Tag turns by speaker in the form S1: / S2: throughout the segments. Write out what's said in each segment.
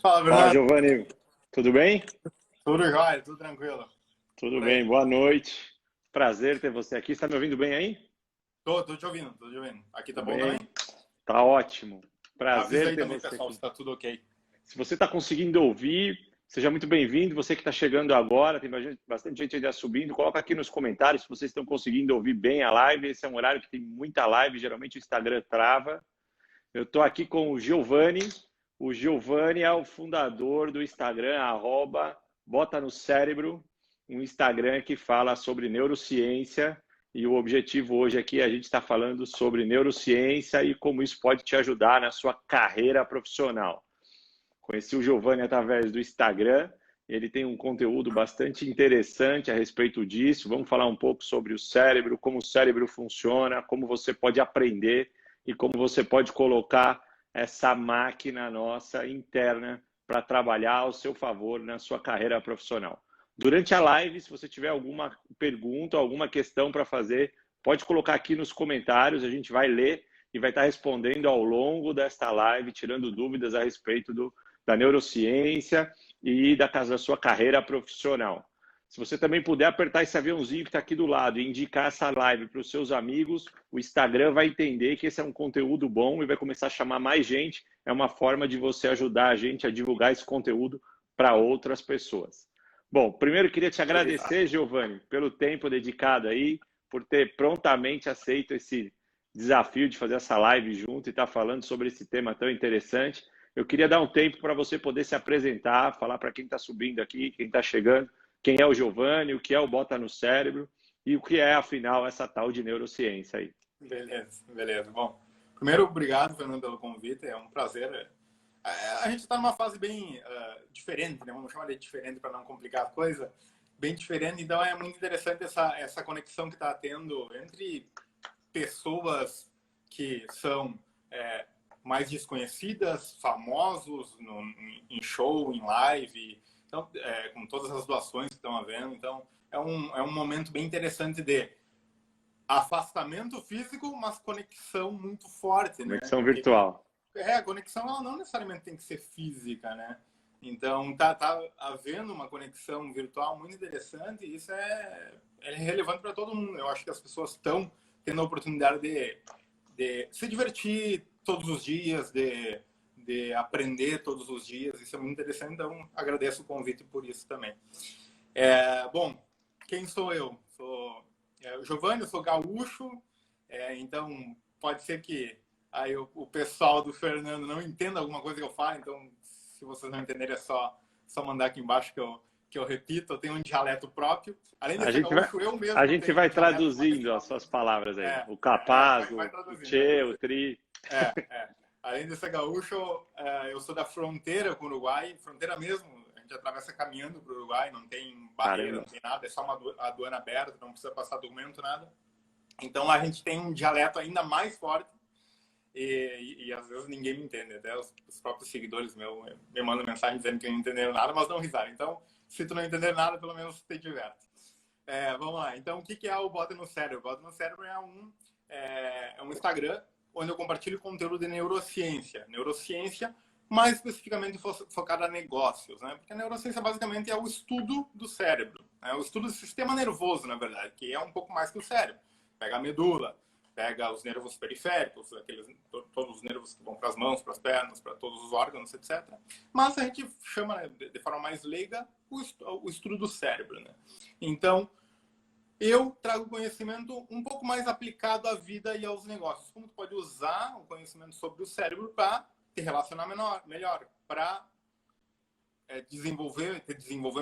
S1: Fala,
S2: Fala,
S1: Bernardo.
S2: Giovanni. Tudo bem?
S1: Tudo jóia, tudo tranquilo.
S2: Tudo
S1: Por
S2: bem,
S1: aí.
S2: boa noite. Prazer ter você aqui. Está me ouvindo bem aí?
S1: Tô te ouvindo, tô te ouvindo. Aqui tá
S2: Tudo
S1: bom também?
S2: bem? Tá ótimo.
S1: Avisa
S2: Prazer
S1: aí
S2: ter
S1: também,
S2: você
S1: pessoal,
S2: aqui.
S1: se tá tudo ok.
S2: Se você está conseguindo ouvir, seja muito bem-vindo. Você que está chegando agora, tem bastante gente ainda subindo. Coloca aqui nos comentários se vocês estão conseguindo ouvir bem a live. Esse é um horário que tem muita live, geralmente o Instagram trava. Eu estou aqui com o Giovanni. O Giovanni é o fundador do Instagram, Bota no Cérebro, um Instagram que fala sobre neurociência. E o objetivo hoje aqui é a gente está falando sobre neurociência e como isso pode te ajudar na sua carreira profissional. Conheci o Giovanni através do Instagram. Ele tem um conteúdo bastante interessante a respeito disso. Vamos falar um pouco sobre o cérebro, como o cérebro funciona, como você pode aprender e como você pode colocar essa máquina nossa interna para trabalhar ao seu favor na sua carreira profissional. Durante a live, se você tiver alguma pergunta, alguma questão para fazer, pode colocar aqui nos comentários, a gente vai ler e vai estar respondendo ao longo desta live, tirando dúvidas a respeito da neurociência e da sua carreira profissional. Se você também puder apertar esse aviãozinho que está aqui do lado e indicar essa live para os seus amigos, o Instagram vai entender que esse é um conteúdo bom e vai começar a chamar mais gente. É uma forma de você ajudar a gente a divulgar esse conteúdo para outras pessoas. Bom, primeiro eu queria te agradecer, Giovanni, pelo tempo dedicado aí, por ter prontamente aceito esse desafio de fazer essa live junto e estar falando sobre esse tema tão interessante. Eu queria dar um tempo para você poder se apresentar, falar para quem está subindo aqui, quem está chegando, quem é o Giovanni, o que é o Bota no Cérebro e o que é, afinal, essa tal de neurociência aí.
S1: Beleza, beleza. Bom, primeiro, obrigado, Fernando, pelo convite. É um prazer. A gente está numa fase bem diferente, né? Vamos chamar de diferente para não complicar a coisa. Bem diferente, então é muito interessante essa conexão que está tendo entre pessoas que são mais desconhecidas, famosos em show, em live, então, com todas as doações que estão havendo. Então, é um momento bem interessante de afastamento físico, mas conexão muito forte, né?
S2: Conexão
S1: Porque
S2: virtual.
S1: a conexão ela não necessariamente tem que ser física, né? Então, tá havendo uma conexão virtual muito interessante e isso é relevante para todo mundo. Eu acho que as pessoas estão tendo a oportunidade de se divertir todos os dias, de aprender todos os dias. Isso é muito interessante, então agradeço o convite por isso também. Bom, quem sou eu? Sou o Giovanni, eu sou gaúcho, então pode ser que aí o pessoal do Fernando não entenda alguma coisa que eu falo, então se vocês não entenderem é só mandar aqui embaixo que eu repito. Eu tenho um dialeto próprio. Além de ser gaúcho, eu
S2: A
S1: mesmo
S2: gente
S1: tenho um
S2: vai
S1: dialeto mais
S2: traduzindo as suas palavras aí. O
S1: vai,
S2: capaz,
S1: vai
S2: o
S1: traduzindo, vai
S2: tchê, o
S1: traduzindo.
S2: tri.
S1: Além de ser gaúcho, eu sou da fronteira com o Uruguai, fronteira mesmo. A gente atravessa caminhando para o Uruguai, não tem barreira,
S2: Caramba.
S1: não tem nada, é só uma aduana aberta, não precisa passar documento, nada. Então lá a gente tem um dialeto ainda mais forte e às vezes ninguém me entende. Até os próprios seguidores me mandam mensagem dizendo que não entenderam nada, mas não risaram. Então, se tu não entender nada, pelo menos te diverte. Vamos lá. Então, o que é o Bota no Cérebro? O Bota no Cérebro é um Instagram onde eu compartilho conteúdo de neurociência. Neurociência, mais especificamente focada em negócios, né? Porque a neurociência basicamente é o estudo do cérebro, né? O estudo do sistema nervoso, na verdade, que é um pouco mais que o cérebro. Pega a medula, pega os nervos periféricos, todos os nervos que vão para as mãos, para as pernas, para todos os órgãos, etc. Mas a gente chama, né, de forma mais leiga, o estudo do cérebro, né? Então, eu trago conhecimento um pouco mais aplicado à vida e aos negócios. Como tu pode usar o conhecimento sobre o cérebro para te relacionar melhor, para desenvolver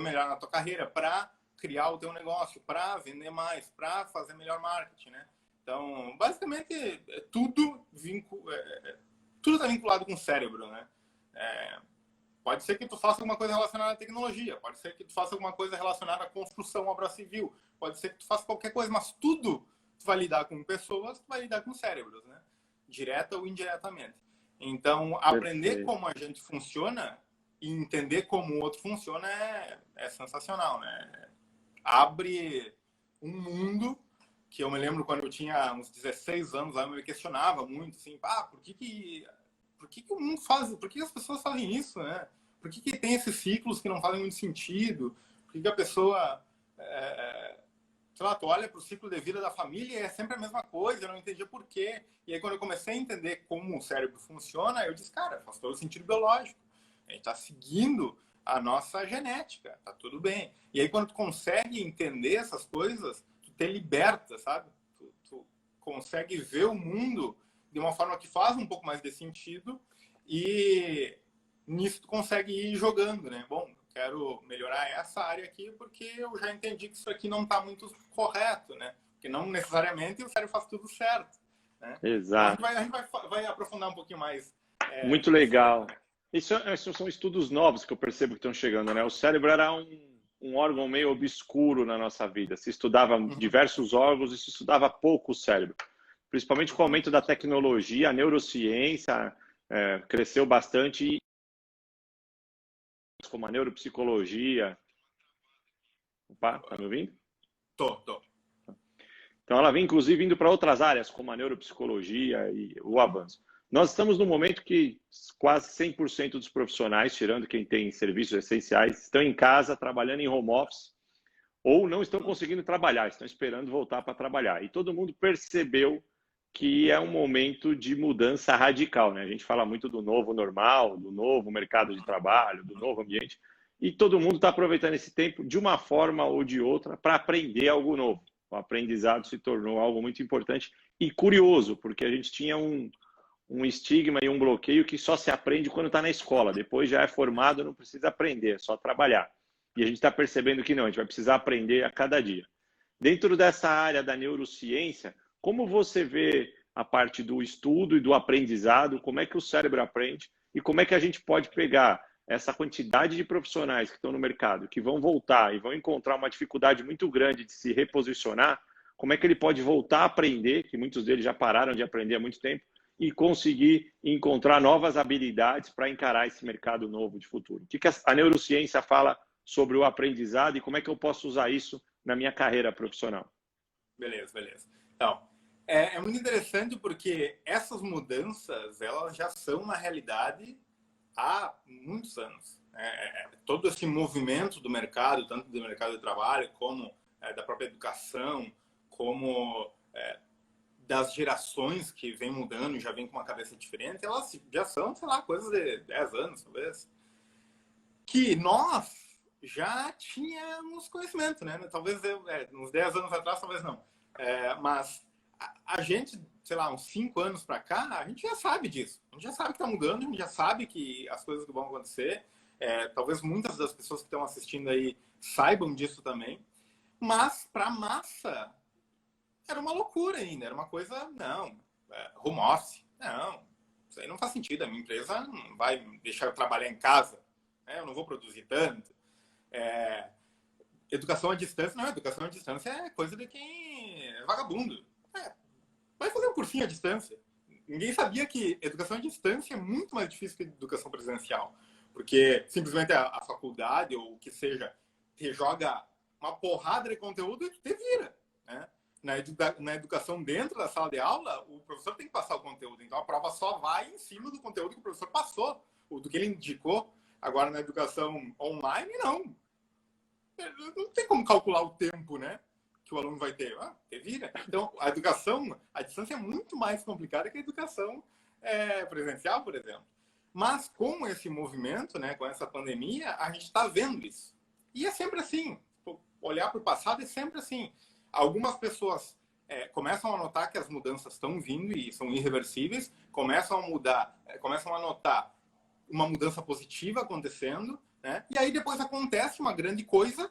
S1: melhor na tua carreira, para criar o teu negócio, para vender mais, para fazer melhor marketing, né? Então, basicamente, tudo está vinculado com o cérebro, né? Pode ser que tu faça alguma coisa relacionada à tecnologia, pode ser que tu faça alguma coisa relacionada à construção, obra civil, pode ser que tu faça qualquer coisa, mas tudo tu vai lidar com pessoas, tu vai lidar com cérebros, né? Direta ou indiretamente. Então, aprender como a gente funciona e entender como o outro funciona é sensacional, né? Abre um mundo que eu me lembro quando eu tinha uns 16 anos, lá eu me questionava muito, assim, por que o mundo faz, por que as pessoas fazem isso, né? Por que tem esses ciclos que não fazem muito sentido? Por que a pessoa... sei lá, tu olha para o ciclo de vida da família e é sempre a mesma coisa, eu não entendia por quê. E aí, quando eu comecei a entender como o cérebro funciona, eu disse, cara, faz todo sentido biológico. A gente está seguindo a nossa genética, tá tudo bem. E aí, quando tu consegue entender essas coisas, tu te liberta, sabe? Tu consegue ver o mundo de uma forma que faz um pouco mais de sentido e nisso tu consegue ir jogando, né? Bom, quero melhorar essa área aqui porque eu já entendi que isso aqui não está muito correto, né? Porque não necessariamente o cérebro faz tudo certo, né?
S2: Exato.
S1: Então a gente vai aprofundar um pouquinho mais.
S2: Muito legal. Isso são estudos novos que eu percebo que estão chegando, né? O cérebro era um órgão meio obscuro na nossa vida. Se estudava diversos órgãos e se estudava pouco o cérebro. Principalmente com o aumento da tecnologia, a neurociência cresceu bastante, como a neuropsicologia. Opa, tá me ouvindo?
S1: Tô.
S2: Então ela vem, inclusive, indo para outras áreas, como a neuropsicologia e o avanço. Nós estamos num momento que quase 100% dos profissionais, tirando quem tem serviços essenciais, estão em casa, trabalhando em home office, ou não estão conseguindo trabalhar, estão esperando voltar para trabalhar. E todo mundo percebeu que é um momento de mudança radical, né? A gente fala muito do novo normal, do novo mercado de trabalho, do novo ambiente, e todo mundo está aproveitando esse tempo de uma forma ou de outra para aprender algo novo. O aprendizado se tornou algo muito importante e curioso, porque a gente tinha um estigma e um bloqueio que só se aprende quando está na escola. Depois já é formado, não precisa aprender, é só trabalhar. E a gente está percebendo que não, a gente vai precisar aprender a cada dia. Dentro dessa área da neurociência, como você vê a parte do estudo e do aprendizado, como é que o cérebro aprende e como é que a gente pode pegar essa quantidade de profissionais que estão no mercado, que vão voltar e vão encontrar uma dificuldade muito grande de se reposicionar, como é que ele pode voltar a aprender, que muitos deles já pararam de aprender há muito tempo, e conseguir encontrar novas habilidades para encarar esse mercado novo de futuro. O que a neurociência fala sobre o aprendizado e como é que eu posso usar isso na minha carreira profissional?
S1: Beleza. Então, é muito interessante porque essas mudanças, elas já são uma realidade há muitos anos. Todo esse movimento do mercado, tanto do mercado de trabalho, como da própria educação, como das gerações que vem mudando e já vem com uma cabeça diferente, elas já são, sei lá, coisas de 10 anos, talvez. Que nós já tínhamos conhecimento, né? Talvez uns 10 anos atrás, talvez não. Mas a gente, sei lá, uns 5 anos para cá, a gente já sabe disso. A gente já sabe que está mudando, a gente já sabe que as coisas que vão acontecer. Talvez muitas das pessoas que estão assistindo aí saibam disso também. Mas para a massa era uma loucura ainda. Era uma coisa, não, home office. Não, isso aí não faz sentido. A minha empresa não vai deixar eu trabalhar em casa. Eu não vou produzir tanto. Educação à distância, não, educação à distância é coisa de quem é vagabundo. Vai fazer um cursinho à distância. Ninguém sabia que educação à distância é muito mais difícil que educação presencial. Porque simplesmente a faculdade, ou o que seja, te joga uma porrada de conteúdo e te vira. Né? Na educação dentro da sala de aula, o professor tem que passar o conteúdo. Então a prova só vai em cima do conteúdo que o professor passou, ou do que ele indicou. Agora, na educação online, não. Não tem como calcular o tempo, né? Que o aluno vai ter. Te vira. Então, a educação, a distância é muito mais complicada que a educação presencial, por exemplo. Mas com esse movimento, né, com essa pandemia, a gente está vendo isso. E é sempre assim. Olhar para o passado é sempre assim. Algumas pessoas começam a notar que as mudanças estão vindo e são irreversíveis, começam a notar uma mudança positiva acontecendo, né? E aí depois acontece uma grande coisa,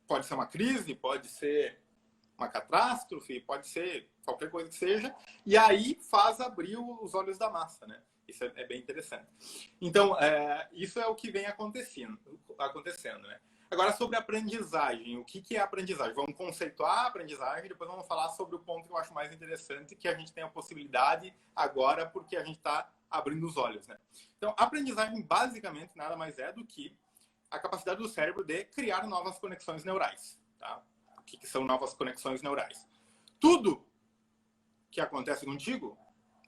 S1: pode ser uma crise, pode ser uma catástrofe, pode ser qualquer coisa que seja, e aí faz abrir os olhos da massa, né? Isso é bem interessante. Então, isso é o que vem acontecendo, né? Agora, sobre aprendizagem. O que é aprendizagem? Vamos conceituar a aprendizagem e depois vamos falar sobre o ponto que eu acho mais interessante, que a gente tem a possibilidade agora porque a gente está abrindo os olhos, né? Então, aprendizagem basicamente nada mais é do que a capacidade do cérebro de criar novas conexões neurais. Tá? O que são novas conexões neurais? Tudo que acontece contigo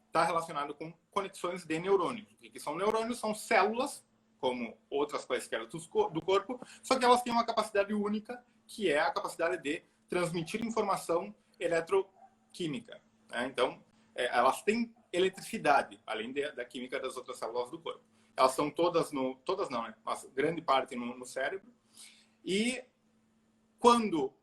S1: está relacionado com conexões de neurônios. O que são neurônios? São células como outras quaisquer do corpo, só que elas têm uma capacidade única, que é a capacidade de transmitir informação eletroquímica. Né? Então, elas têm eletricidade, além da química das outras células do corpo. Elas são todas não, né? Mas grande parte no cérebro. E quando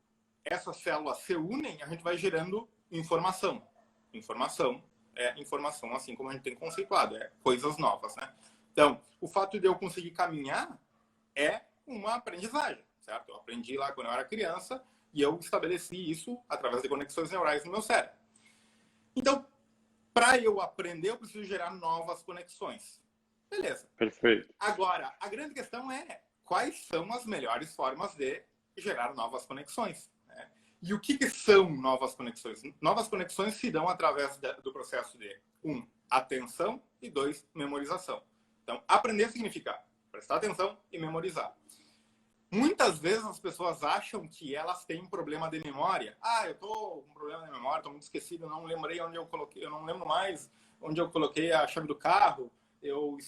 S1: essas células se unem, a gente vai gerando informação. Informação é informação, assim como a gente tem conceituado, coisas novas, né? Então, o fato de eu conseguir caminhar é uma aprendizagem, certo? Eu aprendi lá quando eu era criança e eu estabeleci isso através de conexões neurais no meu cérebro. Então, para eu aprender, eu preciso gerar novas conexões. Beleza.
S2: Perfeito.
S1: Agora, a grande questão é quais são as melhores formas de gerar novas conexões. Né? E o que são novas conexões? Novas conexões se dão através do processo de 1, atenção e 2, memorização. Então, aprender significa prestar atenção e memorizar. Muitas vezes as pessoas acham que elas têm um problema de memória. Eu tô com um problema de memória, tô muito esquecido, eu não lembrei onde eu coloquei, eu não lembro mais onde eu coloquei a chave do carro, eu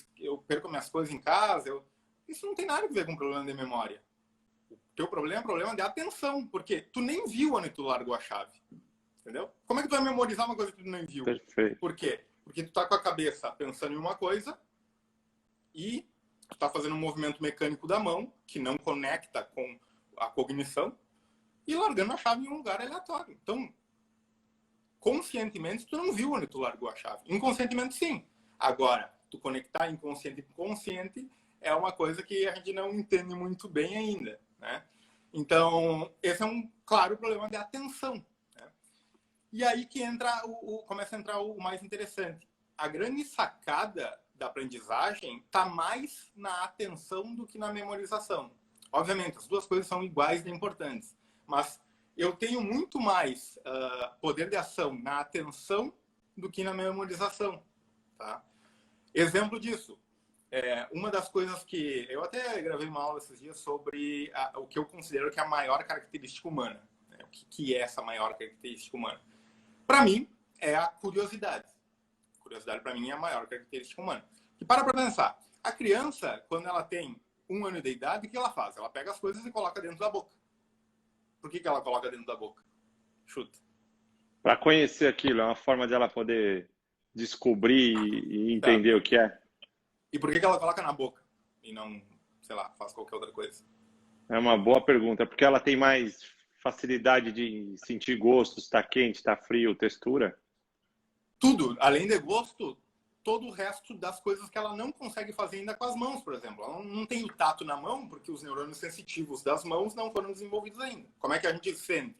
S1: perco minhas coisas em casa. Isso não tem nada a ver com problema de memória. O teu problema é problema de atenção, porque tu nem viu onde tu largou a chave. Entendeu? Como é que tu vai memorizar uma coisa que tu nem viu?
S2: Perfeito.
S1: Por quê? Porque tu tá com a cabeça pensando em uma coisa e tu tá fazendo um movimento mecânico da mão que não conecta com a cognição e largando a chave em um lugar aleatório. Então, conscientemente, tu não viu onde tu largou a chave. Inconscientemente, sim. Agora, tu conectar inconsciente com consciente é uma coisa que a gente não entende muito bem ainda, né? Então, esse é um claro problema de atenção. Né? E aí que começa a entrar o mais interessante. A grande sacada da aprendizagem está mais na atenção do que na memorização. Obviamente, as duas coisas são iguais de importantes, mas eu tenho muito mais poder de ação na atenção do que na memorização. Tá? Exemplo disso, uma das coisas que... Eu até gravei uma aula esses dias sobre o que eu considero que é a maior característica humana. Né? O que é essa maior característica humana? Para mim, é a curiosidade. Curiosidade, para mim, é a maior característica humana. E para pensar, a criança, quando ela tem 1 ano de idade, o que ela faz? Ela pega as coisas e coloca dentro da boca. Por que ela coloca dentro da boca? Chuta.
S2: Para conhecer aquilo, é uma forma de ela poder descobrir e entender o que é.
S1: E por que ela coloca na boca? E não, sei lá, faz qualquer outra coisa?
S2: É uma boa pergunta. Porque ela tem mais facilidade de sentir gosto, está quente, está frio, textura?
S1: Tudo. Além de gosto, todo o resto das coisas que ela não consegue fazer ainda com as mãos, por exemplo. Ela não tem o tato na mão porque os neurônios sensitivos das mãos não foram desenvolvidos ainda. Como é que a gente sente?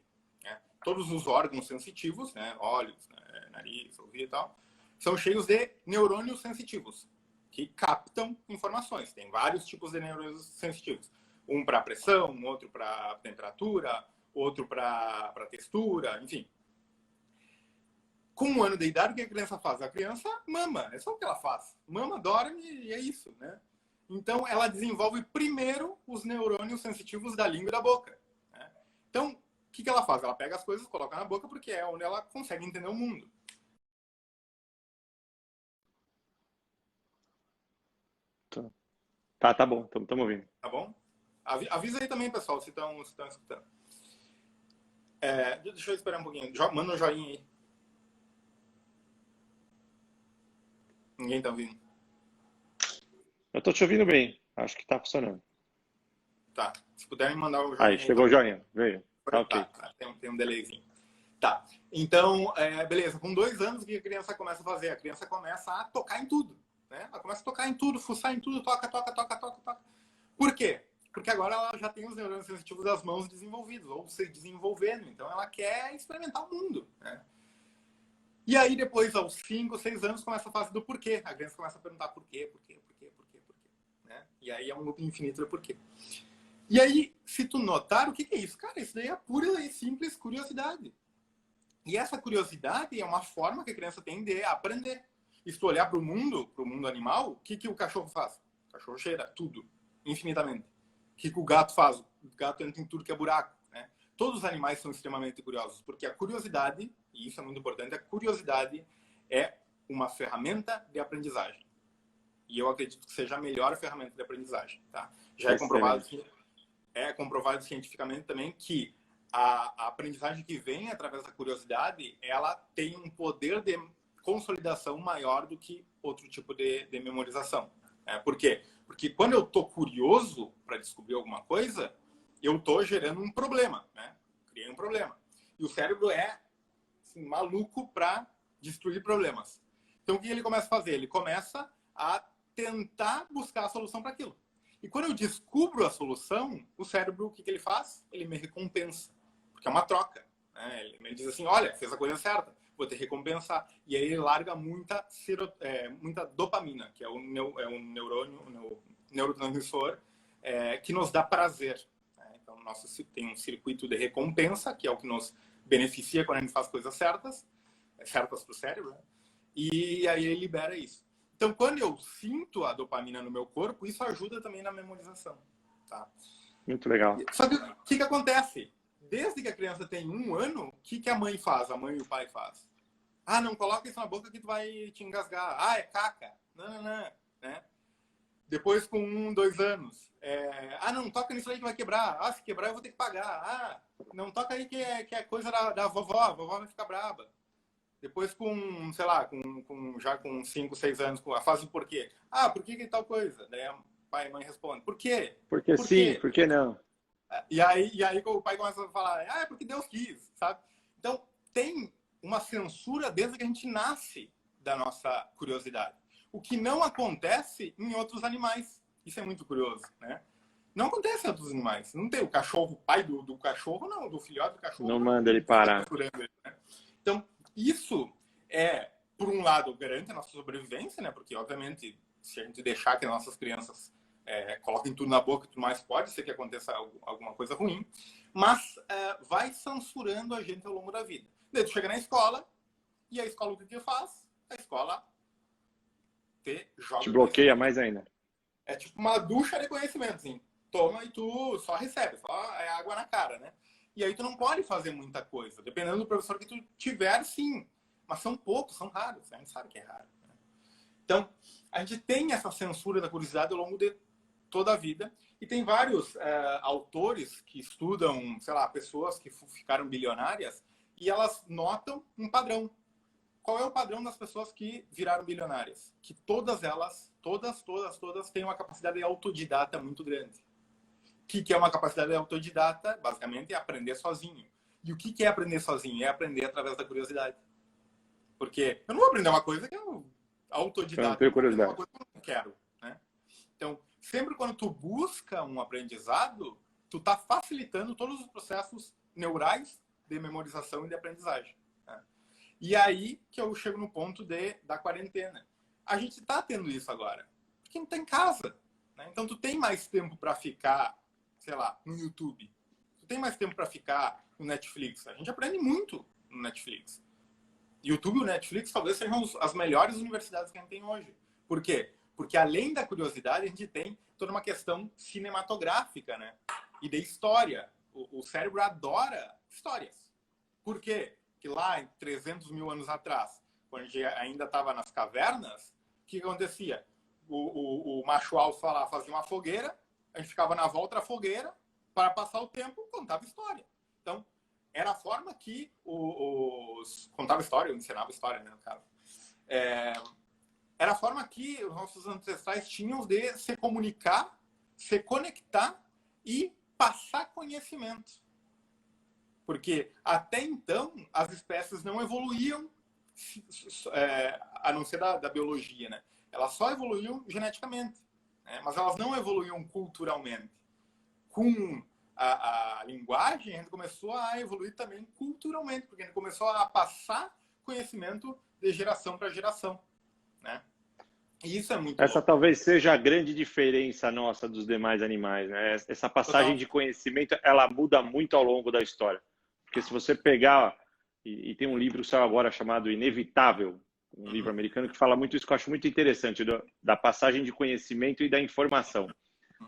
S1: Todos os órgãos sensitivos, né, olhos, né, nariz, ouvido e tal, são cheios de neurônios sensitivos que captam informações. Tem vários tipos de neurônios sensitivos. Um para pressão, outro para temperatura, outro para textura, enfim. Com 1 ano de idade, o que a criança faz? A criança mama, é só o que ela faz. Mama, dorme e é isso, né? Então, ela desenvolve primeiro os neurônios sensitivos da língua e da boca. Né? Então, o que ela faz? Ela pega as coisas, coloca na boca, porque é onde ela consegue entender o mundo.
S2: Tá bom, estamos ouvindo.
S1: Tá bom? Avisa aí também, pessoal, se estão escutando. Deixa eu esperar um pouquinho. Manda um joinha aí. Ninguém tá ouvindo.
S2: Eu tô te ouvindo bem. Acho que tá funcionando.
S1: Tá. Se puderem mandar o joinha
S2: aí. Chegou o joinha. Veio. Tá ok.
S1: Tá. Tem um delayzinho. Tá. Então, beleza. Com 2 anos, o que a criança começa a fazer? A criança começa a tocar em tudo. Né? Ela começa a tocar em tudo, fuçar em tudo, toca. Por quê? Porque agora ela já tem os neurônios sensitivos das mãos desenvolvidos, ou se desenvolvendo. Então, ela quer experimentar o mundo. Né? E aí, depois, aos 5, 6 anos, começa a fase do porquê. A criança começa a perguntar por quê. Né? E aí é um loop infinito do porquê. E aí, se tu notar, o que é isso? Cara, isso daí é pura e simples curiosidade. E essa curiosidade é uma forma que a criança tem de aprender. E se tu olhar para o mundo animal, o que o cachorro faz? O cachorro cheira tudo, infinitamente. O que o gato faz? O gato entra em tudo que é buraco. Né? Todos os animais são extremamente curiosos, porque a curiosidade, e isso é muito importante, a curiosidade é uma ferramenta de aprendizagem. E eu acredito que seja a melhor ferramenta de aprendizagem, tá? Já é comprovado cientificamente também que a aprendizagem que vem através da curiosidade, ela tem um poder de consolidação maior do que outro tipo de memorização. Por quê? Porque quando eu estou curioso para descobrir alguma coisa, eu estou gerando um problema, né? Criei um problema. E o cérebro é assim, maluco para destruir problemas. Então, o que ele começa a fazer? Ele começa a tentar buscar a solução para aquilo. E quando eu descubro a solução, o cérebro, o que ele faz? Ele me recompensa. Porque é uma troca. Né? Ele diz assim, olha, fez a coisa certa, vou te recompensar. E aí ele larga muita dopamina, que é um neurotransmissor que nos dá prazer. Né? Então, tem um circuito de recompensa, que é o que nos beneficia quando a gente faz coisas certas para o cérebro, né? E aí ele libera isso. Então, quando eu sinto a dopamina no meu corpo, isso ajuda também na memorização. Tá?
S2: Muito legal.
S1: Só que o que acontece? Desde que a criança tem 1 ano, o que a mãe faz? A mãe e o pai faz? Ah, não coloca isso na boca que tu vai te engasgar. Ah, é caca. Não. Né? Depois, com 1, 2 anos. Ah, não toca nisso aí que vai quebrar. Ah, se quebrar eu vou ter que pagar. Ah, não toca aí que é coisa da vovó. A vovó vai ficar braba. Depois com, sei lá, já com 5, 6 anos, com a fase do porquê. Ah, por que tal coisa? Daí o pai e a mãe respondem, por quê?
S2: Porque sim, por que não?
S1: E aí o pai começa a falar, é porque Deus quis, sabe? Então, tem uma censura desde que a gente nasce da nossa curiosidade. O que não acontece em outros animais. Isso é muito curioso, né? Não acontece em outros animais. Não tem o cachorro, o pai do cachorro, não, do filhote do cachorro.
S2: Não manda ele parar.
S1: Né? Então, isso por um lado, garante a nossa sobrevivência, né? Porque, obviamente, se a gente deixar que as nossas crianças coloquem tudo na boca e tudo mais, pode ser que aconteça alguma coisa ruim, mas vai censurando a gente ao longo da vida. Daí tu chega na escola, e a escola o que faz? A escola
S2: te bloqueia mais ainda.
S1: É tipo uma ducha de conhecimento, assim. Toma e tu só recebe, só água na cara, né? E aí tu não pode fazer muita coisa. Dependendo do professor que tu tiver, sim. Mas são poucos, são raros. A gente sabe que é raro. Né? Então, a gente tem essa censura da curiosidade ao longo de toda a vida. E tem vários autores que estudam, sei lá, pessoas que ficaram bilionárias e elas notam um padrão. Qual é o padrão das pessoas que viraram bilionárias? Que todas elas, todas têm uma capacidade autodidata muito grande. O que é uma capacidade autodidata? Basicamente é aprender sozinho. E o que é aprender sozinho? É aprender através da curiosidade. Porque eu não vou aprender uma coisa que eu autodidata.
S2: Eu não tenho curiosidade.
S1: Uma coisa que eu não quero. Né? Então, sempre quando tu busca um aprendizado, tu está facilitando todos os processos neurais de memorização e de aprendizagem. Né? E aí que eu chego no ponto da quarentena. A gente está tendo isso agora. Porque não está em casa. Né? Então, tu tem mais tempo para ficar, sei lá, no YouTube. Tu tem mais tempo para ficar no Netflix. A gente aprende muito no Netflix. YouTube e o Netflix talvez sejam as melhores universidades que a gente tem hoje. Por quê? Porque além da curiosidade, a gente tem toda uma questão cinematográfica, né? E de história. O cérebro adora histórias. Por quê? Que lá, em 300 mil anos atrás, quando a gente ainda estava nas cavernas, o que acontecia? O macho alfa fazia uma fogueira, a gente ficava na volta da fogueira, para passar o tempo, contava história. Então, era a forma que contava história, eu ensinava história, né, no caso. Era a forma que os nossos ancestrais tinham de se comunicar, se conectar e passar conhecimento. Porque até então as espécies não evoluíam, a não ser da biologia, né? Elas só evoluíam geneticamente, né? Mas elas não evoluíam culturalmente. Com a linguagem, a gente começou a evoluir também culturalmente, porque a gente começou a passar conhecimento de geração para geração, né? E isso é muito
S2: Essa
S1: louco.
S2: Talvez seja a grande diferença nossa dos demais animais, né? Essa passagem de conhecimento, ela muda muito ao longo da história. Porque se você pegar, e tem um livro que saiu agora chamado Inevitável, um livro americano que fala muito isso, que eu acho muito interessante, da passagem de conhecimento e da informação.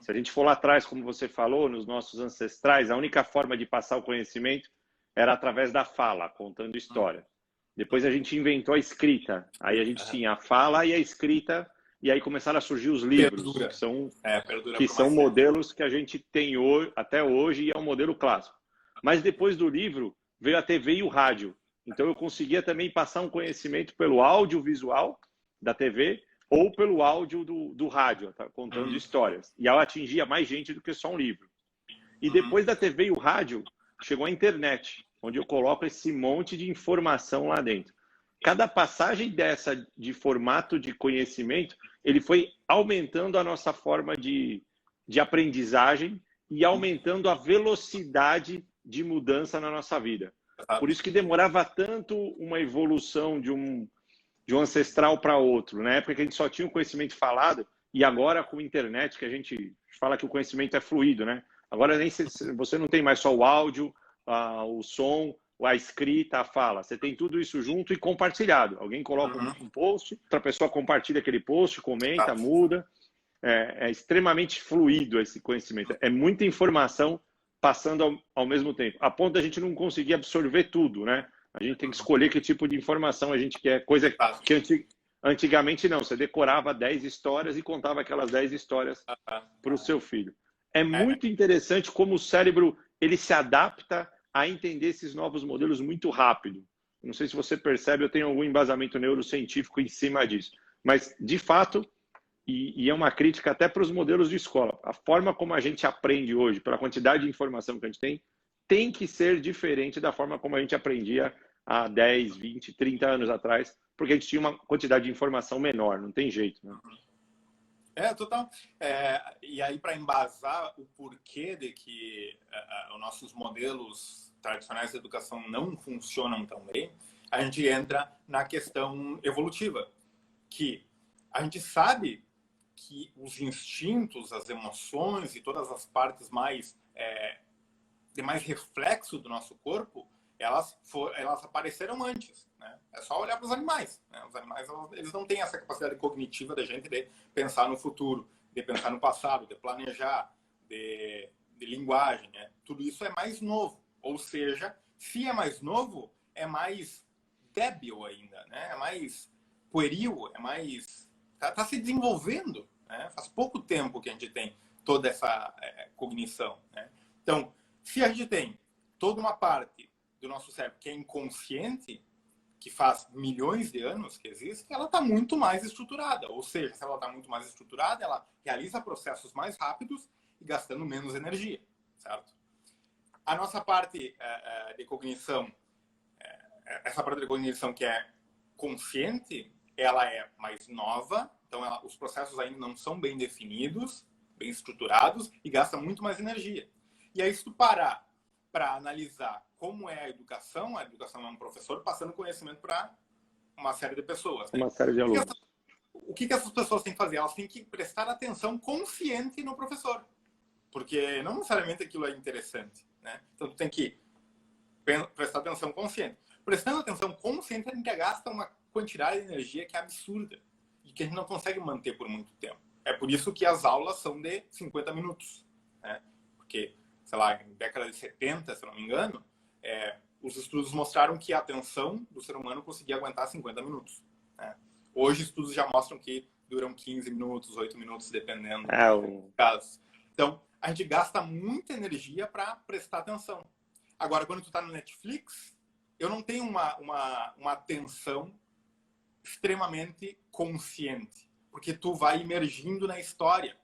S2: Se a gente for lá atrás, como você falou, nos nossos ancestrais, a única forma de passar o conhecimento era através da fala, contando história. Depois a gente inventou a escrita. Aí a gente tinha a fala e a escrita e aí começaram a surgir os livros,
S1: Perdura.
S2: que são modelos que a gente tem hoje, até hoje, e é um modelo clássico. Mas depois do livro, veio a TV e o rádio. Então eu conseguia também passar um conhecimento pelo audiovisual da TV ou pelo áudio do rádio, tá? Contando histórias. E ela atingia mais gente do que só um livro. E depois da TV e o rádio, chegou a internet, onde eu coloco esse monte de informação lá dentro. Cada passagem dessa de formato de conhecimento, ele foi aumentando a nossa forma de aprendizagem e aumentando a velocidade de mudança na nossa vida. Por isso que demorava tanto uma evolução de um ancestral para outro. Na época que a gente só tinha o conhecimento falado, e agora com a internet, que a gente fala que o conhecimento é fluido, né? Agora você não tem mais só o áudio, o som, a escrita, a fala. Você tem tudo isso junto e compartilhado. Alguém coloca um post, outra pessoa compartilha aquele post, comenta, muda. É extremamente fluido esse conhecimento. É muita informação passando ao mesmo tempo. A ponto da gente não conseguir absorver tudo, né? A gente tem que escolher que tipo de informação a gente quer. Coisa que antigamente não. Você decorava 10 histórias e contava aquelas 10 histórias para o seu filho. É muito interessante como o cérebro ele se adapta a entender esses novos modelos muito rápido. Não sei se você percebe, eu tenho algum embasamento neurocientífico em cima disso. Mas, de fato, e é uma crítica até para os modelos de escola, a forma como a gente aprende hoje, pela quantidade de informação que a gente tem que ser diferente da forma como a gente aprendia há 10, 20, 30 anos atrás, porque a gente tinha uma quantidade de informação menor, não tem jeito, né?
S1: Total. E aí, para embasar o porquê de que os nossos modelos tradicionais de educação não funcionam tão bem, a gente entra na questão evolutiva, que a gente sabe que os instintos, as emoções e todas as partes mais de mais reflexo do nosso corpo, elas apareceram antes, né? É só olhar para os animais, né? Os animais eles não têm essa capacidade cognitiva da gente de pensar no futuro, de pensar no passado, de planejar, de linguagem, né? Tudo isso é mais novo. Ou seja, se é mais novo, é mais débil ainda, né? É mais pueril, é mais tá se desenvolvendo, né? Faz pouco tempo que a gente tem toda essa cognição, né? Então, se a gente tem toda uma parte do nosso cérebro que é inconsciente, que faz milhões de anos que existe, ela está muito mais estruturada. Ou seja, se ela está muito mais estruturada, ela realiza processos mais rápidos e gastando menos energia, certo? A nossa parte de cognição, essa parte de cognição que é consciente, ela é mais nova, então os processos ainda não são bem definidos, bem estruturados e gasta muito mais energia. E aí, se tu parar para analisar como é a educação é um professor passando conhecimento para uma série de pessoas, né?
S2: Uma série de alunos.
S1: O que essas pessoas têm que fazer? Elas têm que prestar atenção consciente no professor, porque não necessariamente aquilo é interessante, né? Então, tu tem que prestar atenção consciente. Prestando atenção consciente, a gente gasta uma quantidade de energia que é absurda e que a gente não consegue manter por muito tempo. É por isso que as aulas são de 50 minutos, né? Porque, sei lá, em década de 70, se não me engano, os estudos mostraram que a atenção do ser humano conseguia aguentar 50 minutos, né? Hoje, estudos já mostram que duram 15 minutos, 8 minutos, dependendo do caso. Então, a gente gasta muita energia para prestar atenção. Agora, quando tu está no Netflix, eu não tenho uma atenção extremamente consciente, porque tu vai imergindo na história.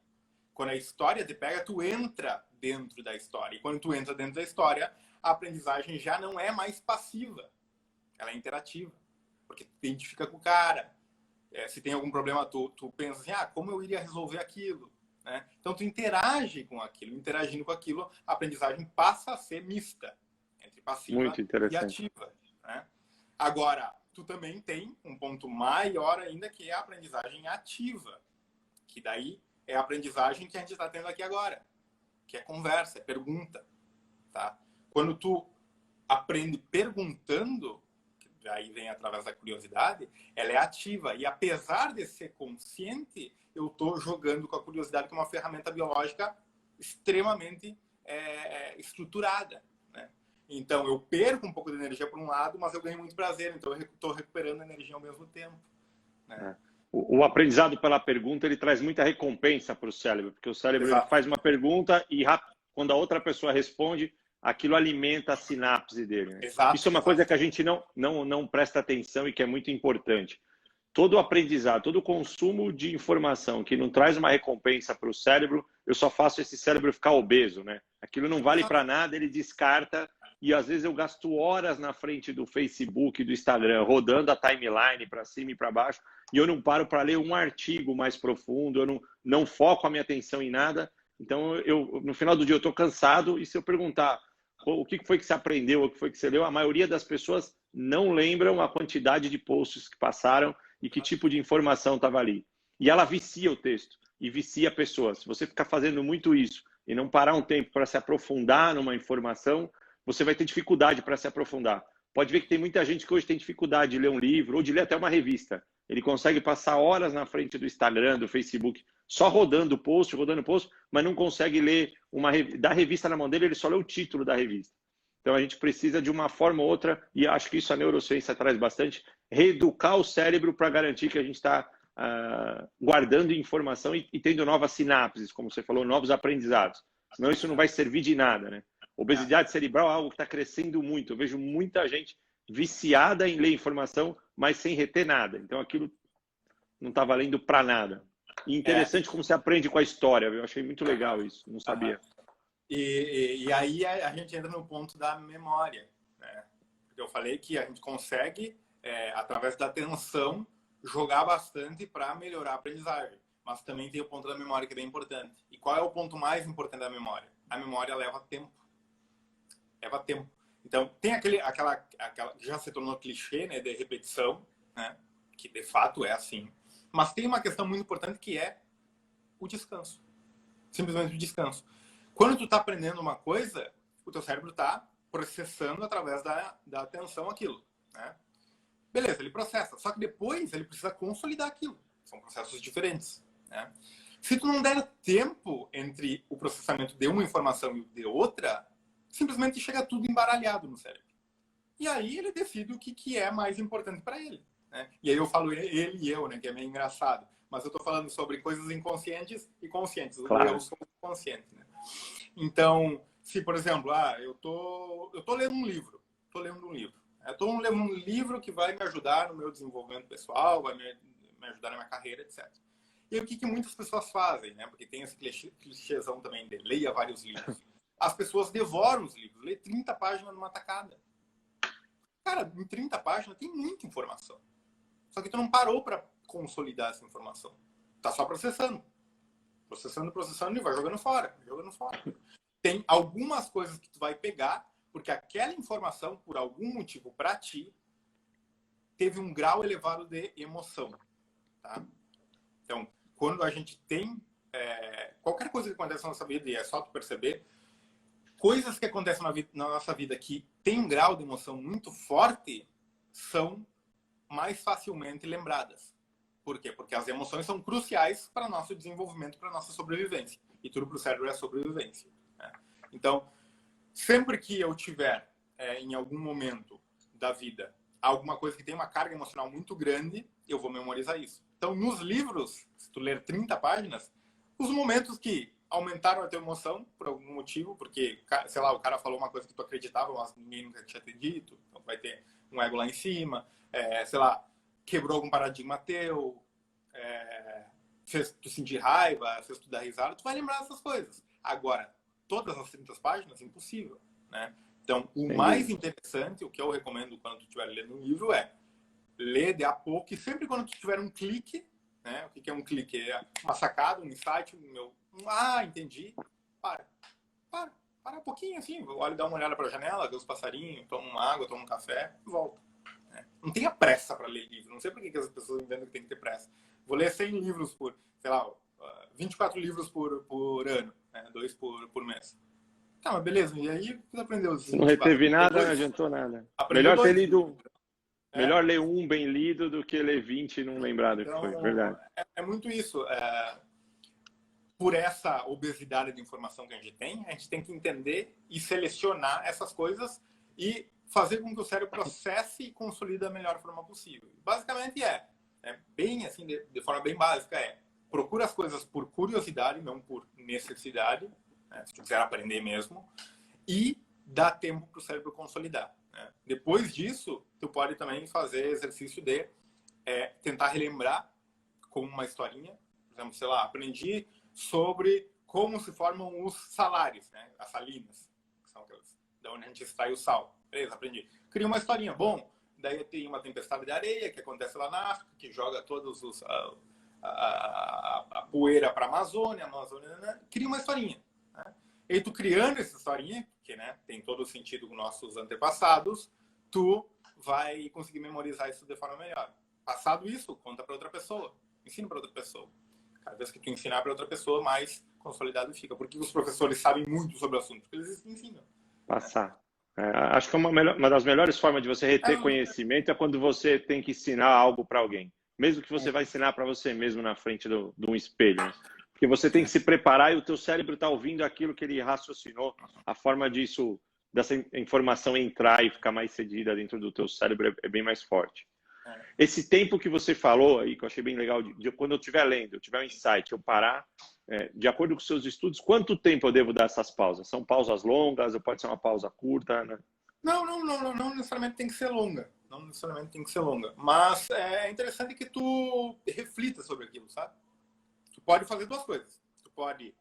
S1: Quando a história te pega, tu entra dentro da história. E quando tu entra dentro da história, a aprendizagem já não é mais passiva. Ela é interativa. Porque tu identifica com o cara. Se tem algum problema, tu pensa assim, como eu iria resolver aquilo? Né? Então, tu interage com aquilo. Interagindo com aquilo, a aprendizagem passa a ser mista. Entre passiva e ativa. Né? Agora, tu também tem um ponto maior ainda, que é a aprendizagem ativa. Que daí é a aprendizagem que a gente está tendo aqui agora. Que é conversa, é pergunta. Tá? Quando tu aprende perguntando, que aí vem através da curiosidade, ela é ativa. E apesar de ser consciente, eu estou jogando com a curiosidade, que é uma ferramenta biológica extremamente estruturada. Né? Então, eu perco um pouco de energia por um lado, mas eu ganho muito prazer. Então, eu estou recuperando energia ao mesmo tempo. Né?
S2: O aprendizado pela pergunta, ele traz muita recompensa para o cérebro, porque o cérebro ele faz uma pergunta e quando a outra pessoa responde, aquilo alimenta a sinapse dele, né?
S1: Exato,
S2: Isso é uma coisa que a gente não presta atenção e que é muito importante. Todo aprendizado, todo consumo de informação que não traz uma recompensa para o cérebro, eu só faço esse cérebro ficar obeso, né? Aquilo não vale para nada, ele descarta. E às vezes eu gasto horas na frente do Facebook, do Instagram, rodando a timeline para cima e para baixo, e eu não paro para ler um artigo mais profundo, eu não foco a minha atenção em nada. Então, no final do dia, eu estou cansado, e se eu perguntar o que foi que você aprendeu, o que foi que você leu, a maioria das pessoas não lembram a quantidade de posts que passaram e que tipo de informação estava ali. E ela vicia o texto e vicia a pessoa. Se você ficar fazendo muito isso e não parar um tempo para se aprofundar numa informação, você vai ter dificuldade para se aprofundar. Pode ver que tem muita gente que hoje tem dificuldade de ler um livro ou de ler até uma revista. Ele consegue passar horas na frente do Instagram, do Facebook, só rodando post, mas não consegue ler da revista na mão dele, ele só lê o título da revista. Então a gente precisa de uma forma ou outra, e acho que isso a neurociência traz bastante, reeducar o cérebro para garantir que a gente está guardando informação e tendo novas sinapses, como você falou, novos aprendizados. Senão isso não vai servir de nada, né? Obesidade cerebral é algo que está crescendo muito. Eu vejo muita gente viciada em ler informação, mas sem reter nada. Então aquilo não está valendo para nada. E interessante como você aprende com a história. Eu achei muito legal isso, não sabia.
S1: E aí a gente entra no ponto da memória, né? Porque eu falei que a gente consegue, através da atenção, jogar bastante para melhorar a aprendizagem. Mas também tem o ponto da memória que é bem importante. E qual é o ponto mais importante da memória? A memória leva tempo. Leva tempo. Então, tem aquela já se tornou clichê, né, de repetição, né, que de fato é assim. Mas tem uma questão muito importante que é o descanso. Simplesmente o descanso. Quando tu está aprendendo uma coisa, o teu cérebro está processando através da atenção aquilo, né? Beleza, ele processa. Só que depois ele precisa consolidar aquilo. São processos diferentes, né? Se tu não der tempo entre o processamento de uma informação e de outra, simplesmente chega tudo embaralhado no cérebro. E aí ele decide o que é mais importante para ele, né? E aí eu falo ele e eu, né, que é meio engraçado. Mas eu estou falando sobre coisas inconscientes e conscientes.
S2: Claro.
S1: Eu sou consciente, né? Então, se, por exemplo, eu tô lendo um livro. Estou lendo um livro que vai me ajudar no meu desenvolvimento pessoal, vai me ajudar na minha carreira, etc. E aí, o que muitas pessoas fazem, né? Porque tem esse clichêzão também de leia vários livros. As pessoas devoram os livros, lê 30 páginas numa tacada. Cara, em 30 páginas tem muita informação. Só que tu não parou para consolidar essa informação. Tá só processando. Processando e vai jogando fora. Tem algumas coisas que tu vai pegar, porque aquela informação, por algum motivo para ti, teve um grau elevado de emoção. Tá? Então, quando a gente tem qualquer coisa que acontece na nossa vida, e é só tu perceber, coisas que acontecem na nossa vida que tem um grau de emoção muito forte são mais facilmente lembradas. Por quê? Porque as emoções são cruciais para o nosso desenvolvimento, para a nossa sobrevivência. E tudo para o cérebro é sobrevivência, né? Então, sempre que eu tiver, em algum momento da vida, alguma coisa que tem uma carga emocional muito grande, eu vou memorizar isso. Então, nos livros, se tu ler 30 páginas, os momentos que aumentaram a tua emoção por algum motivo, porque, sei lá, o cara falou uma coisa que tu acreditava, mas ninguém nunca tinha te dito, então vai ter um ego lá em cima, sei lá, quebrou algum paradigma teu, fez tu sentir raiva, fez tu dar risada, tu vai lembrar dessas coisas. Agora, todas as 30 páginas, impossível, né? Então, o mais interessante, o que eu recomendo quando tu estiver lendo um livro é ler de a pouco, e sempre quando tu tiver um clique, né? O que é um clique? É uma sacada, um insight, entendi. Para um pouquinho, assim, olha, dá uma olhada para a janela, vê os passarinhos, toma uma água, toma um café, volta. Não tenha pressa para ler livro. Não sei por que as pessoas inventam que tem que ter pressa. Vou ler 100 livros por, sei lá, 24 livros por ano, né? 2 por mês. Tá, mas beleza. E aí, você aprendeu?
S2: Se não reteve nada, não adiantou nada. Melhor ter lido... Melhor ler um bem lido do que ler 20 e não lembrar do que foi. Verdade.
S1: É muito isso. Por essa obesidade de informação que a gente tem que entender e selecionar essas coisas e fazer com que o cérebro processe e consolide da melhor forma possível. Basicamente bem assim, de forma bem básica, procura as coisas por curiosidade, não por necessidade, né? Se tu quiser aprender mesmo, e dá tempo para o cérebro consolidar, né? Depois disso, tu pode também fazer exercício de tentar relembrar com uma historinha. Por exemplo, sei lá, aprendi sobre como se formam os salários, né? As salinas, que são aquelas da onde a gente extrai o sal. Beleza, aprendi. Cria uma historinha. Bom, daí tem uma tempestade de areia que acontece lá na África, que joga todos os a poeira para a Amazônia, né? Cria uma historinha, né? E tu criando essa historinha, que, né, tem todo o sentido com nossos antepassados, tu vai conseguir memorizar isso de forma melhor. Passado isso, conta para outra pessoa, ensina para outra pessoa. Cada vez que tu ensinar para outra pessoa, mais consolidado fica. Porque os professores sabem muito sobre o assunto, porque eles ensinam.
S2: Passar. Acho que uma das melhores formas de você reter conhecimento é quando você tem que ensinar algo para alguém. Mesmo que você vai ensinar para você mesmo na frente de um espelho. Né? Porque você tem que se preparar e o teu cérebro está ouvindo aquilo que ele raciocinou. A forma dessa informação entrar e ficar mais cedida dentro do teu cérebro é bem mais forte. Esse tempo que você falou aí, que eu achei bem legal, de quando eu estiver lendo, eu tiver um insight, eu parar, de acordo com os seus estudos, quanto tempo eu devo dar essas pausas? São pausas longas ou pode ser uma pausa curta? Né?
S1: Não necessariamente tem que ser longa. Não necessariamente tem que ser longa. Mas é interessante que tu reflita sobre aquilo, sabe? Tu pode fazer duas coisas. Tu pode,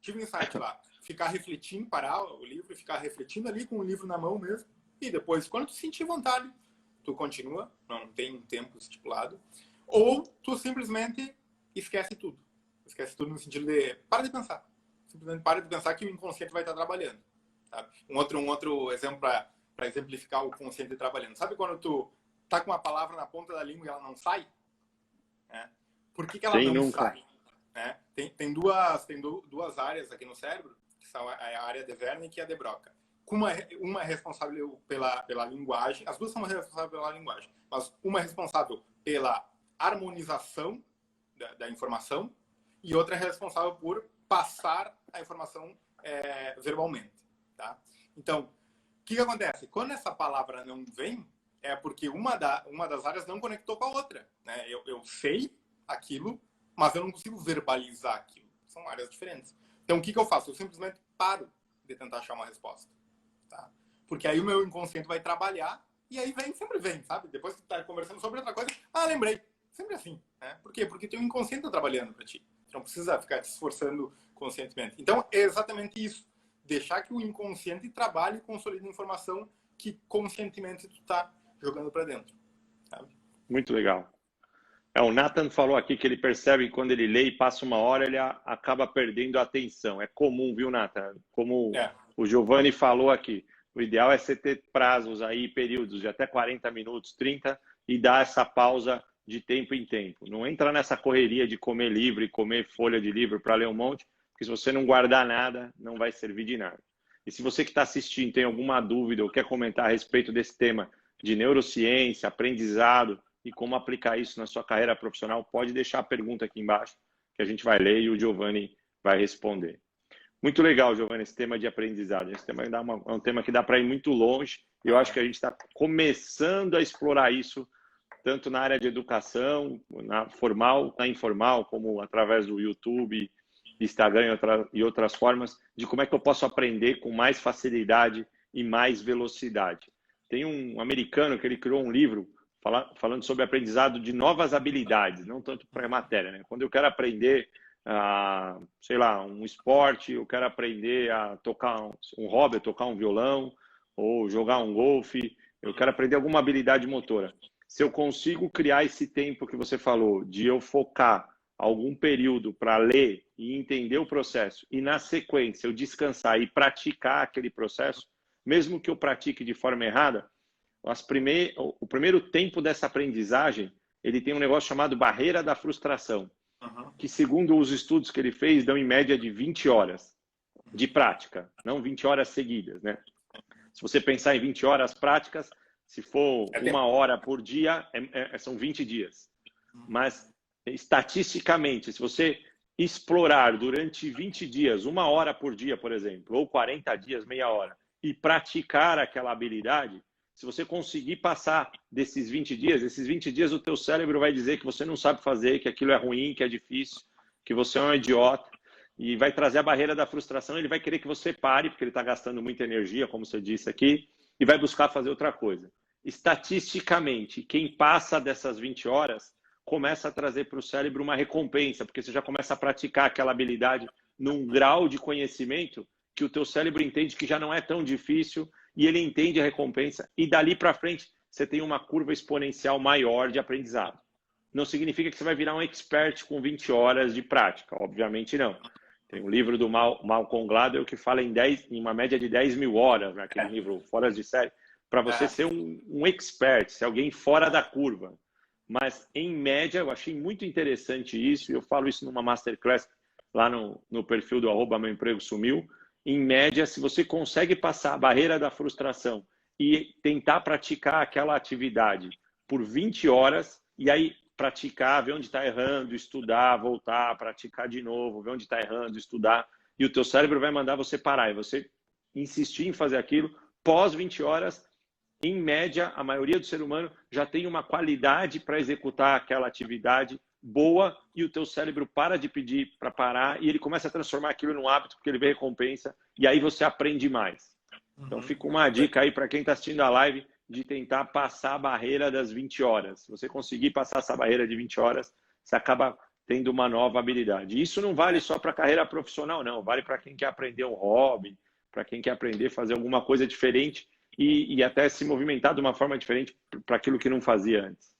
S1: tive um insight lá, ficar refletindo, parar o livro e ficar refletindo ali com o livro na mão mesmo. E depois, quando tu sentir vontade, tu continua, não tem um tempo estipulado. Ou tu simplesmente esquece tudo. Esquece tudo no sentido de para de pensar. Simplesmente para de pensar que o inconsciente vai estar trabalhando. Sabe? Um outro exemplo para exemplificar o consciente trabalhando. Sabe quando tu tá com uma palavra na ponta da língua e ela não sai? Né? Por que ela não sai? Né? Tem duas áreas aqui no cérebro, que são a área de Wernicke e a de Broca. Uma é responsável pela linguagem, as duas são responsáveis pela linguagem, mas uma é responsável pela harmonização da informação e outra é responsável por passar a informação verbalmente. Tá? Então, o que acontece? Quando essa palavra não vem, é porque uma das áreas não conectou com a outra. Né? Eu sei aquilo, mas eu não consigo verbalizar aquilo. São áreas diferentes. Então, o que eu faço? Eu simplesmente paro de tentar achar uma resposta. Tá? Porque aí o meu inconsciente vai trabalhar e aí sempre vem, sabe? Depois que tu tá conversando sobre outra coisa, lembrei. Sempre assim. Né? Por quê? Porque teu inconsciente tá trabalhando para ti. Tu não precisa ficar te esforçando conscientemente. Então, é exatamente isso. Deixar que o inconsciente trabalhe e consolide informação que conscientemente tu tá jogando para dentro. Sabe?
S2: Muito legal. O Nathan falou aqui que ele percebe que quando ele lê e passa uma hora, ele acaba perdendo a atenção. É comum, viu, Nathan? Como o Giovanni falou aqui. O ideal é você ter prazos aí, períodos de até 40 minutos, 30, e dar essa pausa de tempo em tempo. Não entra nessa correria de comer livro e comer folha de livro para ler um monte, porque se você não guardar nada, não vai servir de nada. E se você que está assistindo tem alguma dúvida ou quer comentar a respeito desse tema de neurociência, aprendizado e como aplicar isso na sua carreira profissional, pode deixar a pergunta aqui embaixo que a gente vai ler e o Giovanni vai responder. Muito legal, Giovanni, esse tema de aprendizado. Esse tema é um tema que dá para ir muito longe e eu acho que a gente está começando a explorar isso tanto na área de educação, na formal, na informal, como através do YouTube, Instagram e outras formas, de como é que eu posso aprender com mais facilidade e mais velocidade. Tem um americano que ele criou um livro falando sobre aprendizado de novas habilidades, não tanto para a matéria. Né? Quando eu quero aprender, sei lá, um esporte, eu quero aprender a tocar um hobby, tocar um violão, ou jogar um golfe, eu quero aprender alguma habilidade motora. Se eu consigo criar esse tempo que você falou, de eu focar algum período para ler e entender o processo, e na sequência eu descansar e praticar aquele processo, mesmo que eu pratique de forma errada, o primeiro tempo dessa aprendizagem, ele tem um negócio chamado barreira da frustração, que segundo os estudos que ele fez, dão em média de 20 horas de prática, não 20 horas seguidas, né? Se você pensar em 20 horas práticas, se for uma hora por dia, são 20 dias. Mas, estatisticamente, se você explorar durante 20 dias, uma hora por dia, por exemplo, ou 40 dias, meia hora, e praticar aquela habilidade, Se você conseguir passar desses 20 dias, esses 20 dias o teu cérebro vai dizer que você não sabe fazer, que aquilo é ruim, que é difícil, que você é um idiota, e vai trazer a barreira da frustração. Ele vai querer que você pare, porque ele está gastando muita energia, como você disse aqui, e vai buscar fazer outra coisa. Estatisticamente, quem passa dessas 20 horas começa a trazer para o cérebro uma recompensa, porque você já começa a praticar aquela habilidade num grau de conhecimento que o teu cérebro entende que já não é tão difícil, e ele entende a recompensa, e dali para frente você tem uma curva exponencial maior de aprendizado. Não significa que você vai virar um expert com 20 horas de prática, obviamente não. Tem um livro do Malcolm Gladwell que fala em uma média de 10 mil horas, naquele livro Fora de Série, para você ser um expert, ser alguém fora da curva. Mas, em média, eu achei muito interessante isso, e eu falo isso numa masterclass lá no perfil do @meuempregosumiu. Em média, se você consegue passar a barreira da frustração e tentar praticar aquela atividade por 20 horas, e aí praticar, ver onde está errando, estudar, voltar, praticar de novo, ver onde está errando, estudar, e o teu cérebro vai mandar você parar, e você insistir em fazer aquilo, pós 20 horas, em média, a maioria do ser humano já tem uma qualidade para executar aquela atividade boa, e o teu cérebro para de pedir para parar e ele começa a transformar aquilo num hábito porque ele vê recompensa e aí você aprende mais. Então fica uma dica aí para quem está assistindo a live de tentar passar a barreira das 20 horas. Se você conseguir passar essa barreira de 20 horas, você acaba tendo uma nova habilidade. Isso não vale só para a carreira profissional, não. Vale para quem quer aprender um hobby, para quem quer aprender a fazer alguma coisa diferente e até se movimentar de uma forma diferente para aquilo que não fazia antes.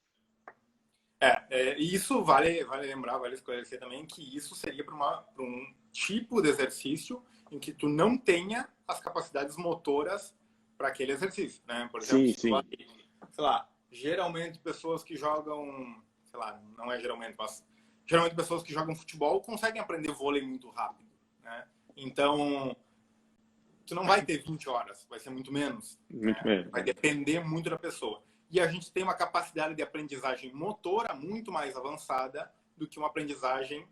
S1: Isso vale lembrar, vale esclarecer também que isso seria para um tipo de exercício em que tu não tenha as capacidades motoras para aquele exercício, né? Por exemplo, sei lá, geralmente pessoas que jogam, sei lá, não é geralmente, mas geralmente pessoas que jogam futebol conseguem aprender vôlei muito rápido, né? Então, tu não vai ter 20 horas, vai ser muito menos.
S2: Muito menos.
S1: Vai depender muito da pessoa. E a gente tem uma capacidade de aprendizagem motora muito mais avançada do que uma aprendizagem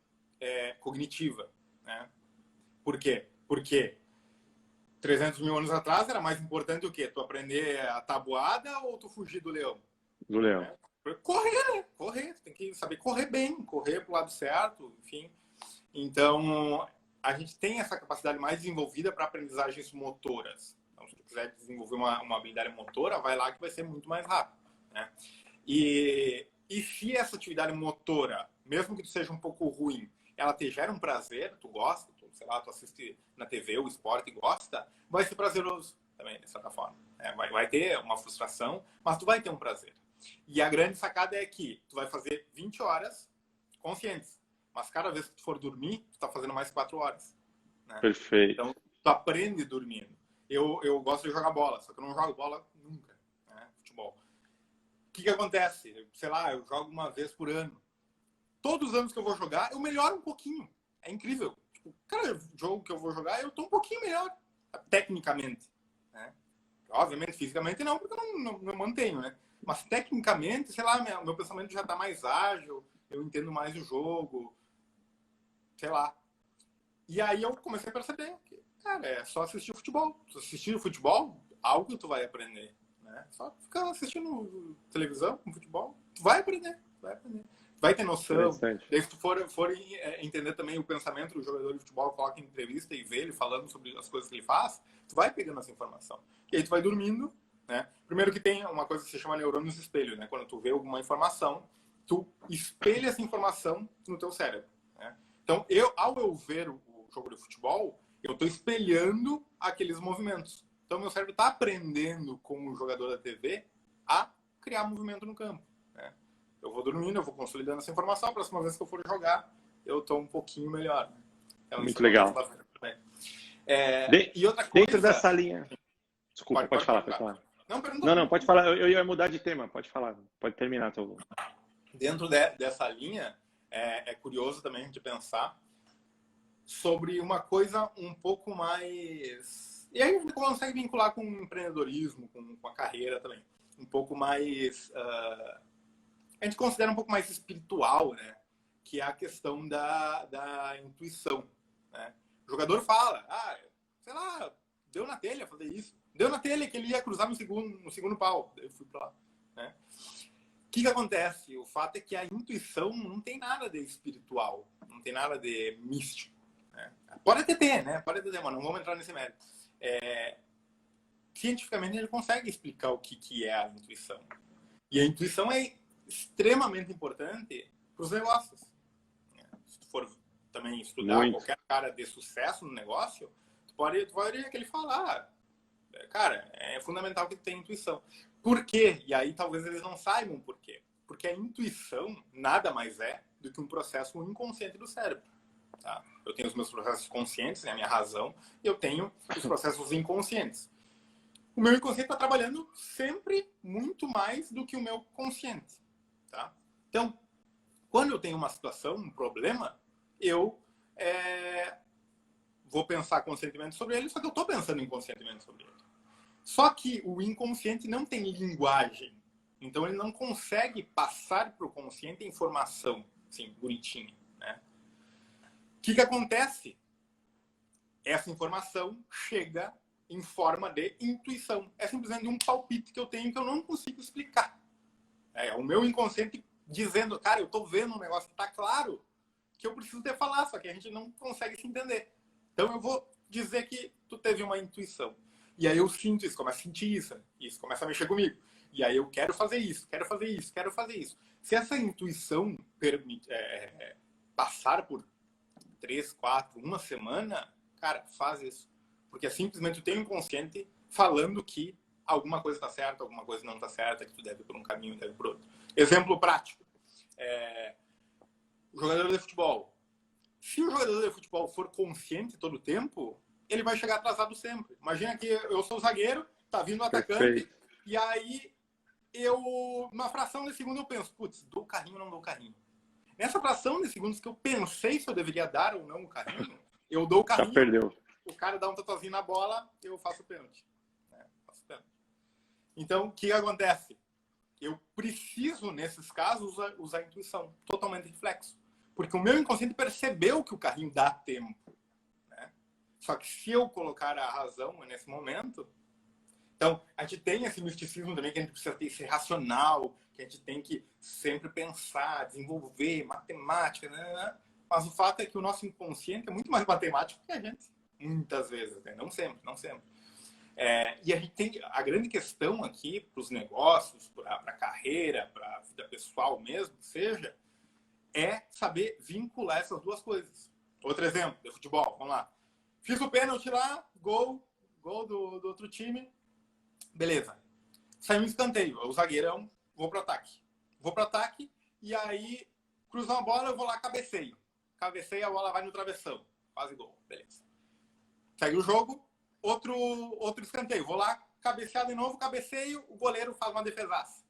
S1: cognitiva, né? Por quê? Porque 300 mil anos atrás era mais importante o quê? Tu aprender a tabuada ou tu fugir do leão?
S2: Do leão.
S1: Né? Correr, né? Correr. Tu tem que saber correr bem, correr pro lado certo, enfim. Então, a gente tem essa capacidade mais desenvolvida para aprendizagens motoras. Então, se tu quiser desenvolver uma habilidade motora, vai lá que vai ser muito mais rápido, né? E se essa atividade motora, mesmo que tu seja um pouco ruim, ela te gera um prazer, tu gosta, sei lá, tu assiste na TV o esporte e gosta, vai ser prazeroso também, de certa forma. Vai ter uma frustração, mas tu vai ter um prazer. E a grande sacada é que tu vai fazer 20 horas conscientes, mas cada vez que tu for dormir, tu tá fazendo mais 4 horas. Né?
S2: Perfeito.
S1: Então, tu aprende dormindo. Eu gosto de jogar bola, só que eu não jogo bola nunca, né? Futebol. O que acontece? Sei lá, eu jogo uma vez por ano. Todos os anos que eu vou jogar, eu melhoro um pouquinho. É incrível. Tipo, cada jogo que eu vou jogar, eu tô um pouquinho melhor, tecnicamente. Né? Obviamente, fisicamente não, porque eu não mantenho, né? Mas tecnicamente, sei lá, meu pensamento já tá mais ágil, eu entendo mais o jogo, sei lá. E aí eu comecei a perceber que, cara, é só assistir futebol. Se assistir futebol, algo tu vai aprender, né? Só ficar assistindo televisão com futebol, tu vai aprender, vai ter noção. Daí se tu for entender também o pensamento do jogador de futebol, coloca em entrevista e vê ele falando sobre as coisas que ele faz, tu vai pegando essa informação. E aí tu vai dormindo, né? Primeiro que tem uma coisa que se chama neurônios espelho, né? Quando tu vê alguma informação, tu espelha essa informação no teu cérebro, né? Então, ao eu ver o jogo de futebol, eu estou espelhando aqueles movimentos. Então, meu cérebro está aprendendo com o jogador da TV a criar movimento no campo, né? Eu vou dormindo, eu vou consolidando essa informação. A próxima vez que eu for jogar, eu estou um pouquinho melhor. Né? Então,
S2: muito legal.
S1: E outra coisa...
S2: Dentro dessa linha... Desculpa, pode falar. Não, pode falar. Eu ia mudar de tema. Pode falar. Pode terminar.
S1: Dentro dessa linha, é curioso também a gente pensar sobre uma coisa um pouco mais... E aí a gente consegue vincular com o empreendedorismo, com a carreira também. Um pouco mais... a gente considera um pouco mais espiritual, né? Que é a questão da intuição, né? O jogador fala, sei lá, deu na telha fazer isso. Deu na telha que ele ia cruzar no segundo pau. Eu fui pra lá, né? O que acontece? O fato é que a intuição não tem nada de espiritual, não tem nada de místico, né? Pode até ter, né? Pode até ter, mas não vamos entrar nesse mérito. Cientificamente, ele consegue explicar o que é a intuição. E a intuição é extremamente importante para os negócios. Se tu for também estudar qualquer cara de sucesso no negócio, tu pode ver que ele falar, cara, é fundamental que tu tenha intuição. Por quê? E aí talvez eles não saibam por quê. Porque a intuição nada mais é do que um processo inconsciente do cérebro. Tá? Eu tenho os meus processos conscientes, né, a minha razão, e eu tenho os processos inconscientes. O meu inconsciente está trabalhando sempre muito mais do que o meu consciente. Tá? Então, quando eu tenho uma situação, um problema, eu vou pensar conscientemente sobre ele, só que eu estou pensando inconscientemente sobre ele. Só que o inconsciente não tem linguagem. Então, ele não consegue passar para o consciente informação, assim, bonitinha. Né? O que acontece? Essa informação chega em forma de intuição. É simplesmente um palpite que eu tenho que eu não consigo explicar. É o meu inconsciente dizendo, cara, eu estou vendo um negócio que está claro que eu preciso te falar, só que a gente não consegue se entender. Então eu vou dizer que tu teve uma intuição. E aí eu sinto isso, começo a sentir isso começa a mexer comigo. E aí eu quero fazer isso, quero fazer isso, quero fazer isso. Se essa intuição permite, passar por 3, 4, uma semana, cara, faz isso. Porque é simplesmente tu tem um inconsciente falando que alguma coisa está certa, alguma coisa não está certa, que tu deve ir por um caminho, deve ir por outro. Exemplo prático. O jogador de futebol. Se o jogador de futebol for consciente todo o tempo, ele vai chegar atrasado sempre. Imagina que eu sou o zagueiro, tá vindo o atacante, perfeito. E aí numa fração de segundo eu penso, putz, dou o carrinho ou não dou o carrinho? Nessa fração de segundos que eu pensei se eu deveria dar ou não o carrinho, eu dou o carrinho, já perdeu. O cara dá um tatuazinho na bola, eu faço o pênalti. Então, o que acontece? Eu preciso, nesses casos, usar a intuição, totalmente reflexo. Porque o meu inconsciente percebeu que o carrinho dá tempo. Né? Só que se eu colocar a razão nesse momento... Então, a gente tem esse misticismo também, que a gente precisa ter, ser racional, que a gente tem que sempre pensar, desenvolver, matemática, né? Mas o fato é que o nosso inconsciente é muito mais matemático que a gente. Muitas vezes, né? Não sempre, não sempre. E a gente tem a grande questão aqui para os negócios, para a carreira, para a vida pessoal mesmo, seja, é saber vincular essas duas coisas. Outro exemplo, de futebol, vamos lá. Fiz o pênalti lá, gol do outro time, beleza. Saiu um escanteio, o zagueirão, vou para o ataque, e aí cruza uma bola, eu vou lá, cabeceio. Cabeceio, a bola vai no travessão, quase gol, beleza. Segue o jogo, outro escanteio. Vou lá, cabecear de novo, cabeceio, o goleiro faz uma defesaça.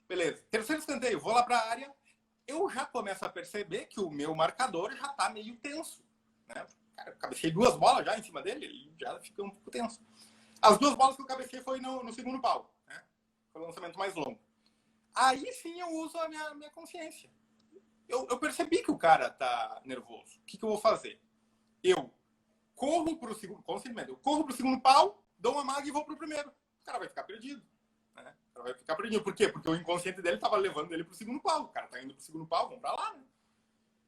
S1: Beleza. Terceiro escanteio, vou lá para a área, eu já começo a perceber que o meu marcador já está meio tenso. Né? Cara, eu cabecei 2 bolas já em cima dele, ele já fica um pouco tenso. As 2 bolas que eu cabecei foi no segundo pau. Né? Foi o lançamento mais longo. Aí sim eu uso a minha consciência. Eu percebi que o cara tá nervoso. O que eu vou fazer? Eu corro pro segundo pau, dou uma maga e vou pro primeiro. O cara vai ficar perdido. Né? O cara vai ficar perdido. Por quê? Porque o inconsciente dele tava levando ele pro segundo pau. O cara tá indo pro segundo pau, vamos pra lá, né?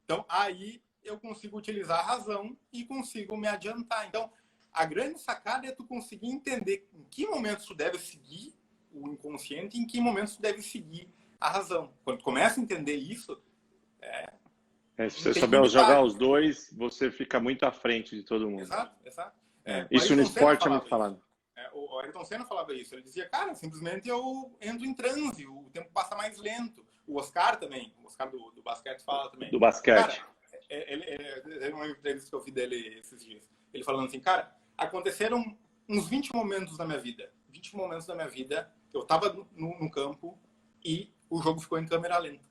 S1: Então, aí eu consigo utilizar a razão e consigo me adiantar. Então, a grande sacada é tu conseguir entender em que momentos tu deve seguir o inconsciente e em que momentos tu deve seguir a razão. Quando tu começa a entender isso,
S2: se você souber jogar os dois, você fica muito à frente de todo mundo.
S1: Exato.
S2: Isso no esporte é muito falado.
S1: O Ayrton Senna falava isso. Ele dizia, cara, simplesmente eu entro em transe, o tempo passa mais lento. O Oscar também, o Oscar do basquete fala também.
S2: Do basquete.
S1: Cara, teve uma entrevista que eu vi dele esses dias. Ele falando assim, cara, aconteceram uns 20 momentos da minha vida. 20 momentos da minha vida, eu tava no campo e o jogo ficou em câmera lenta.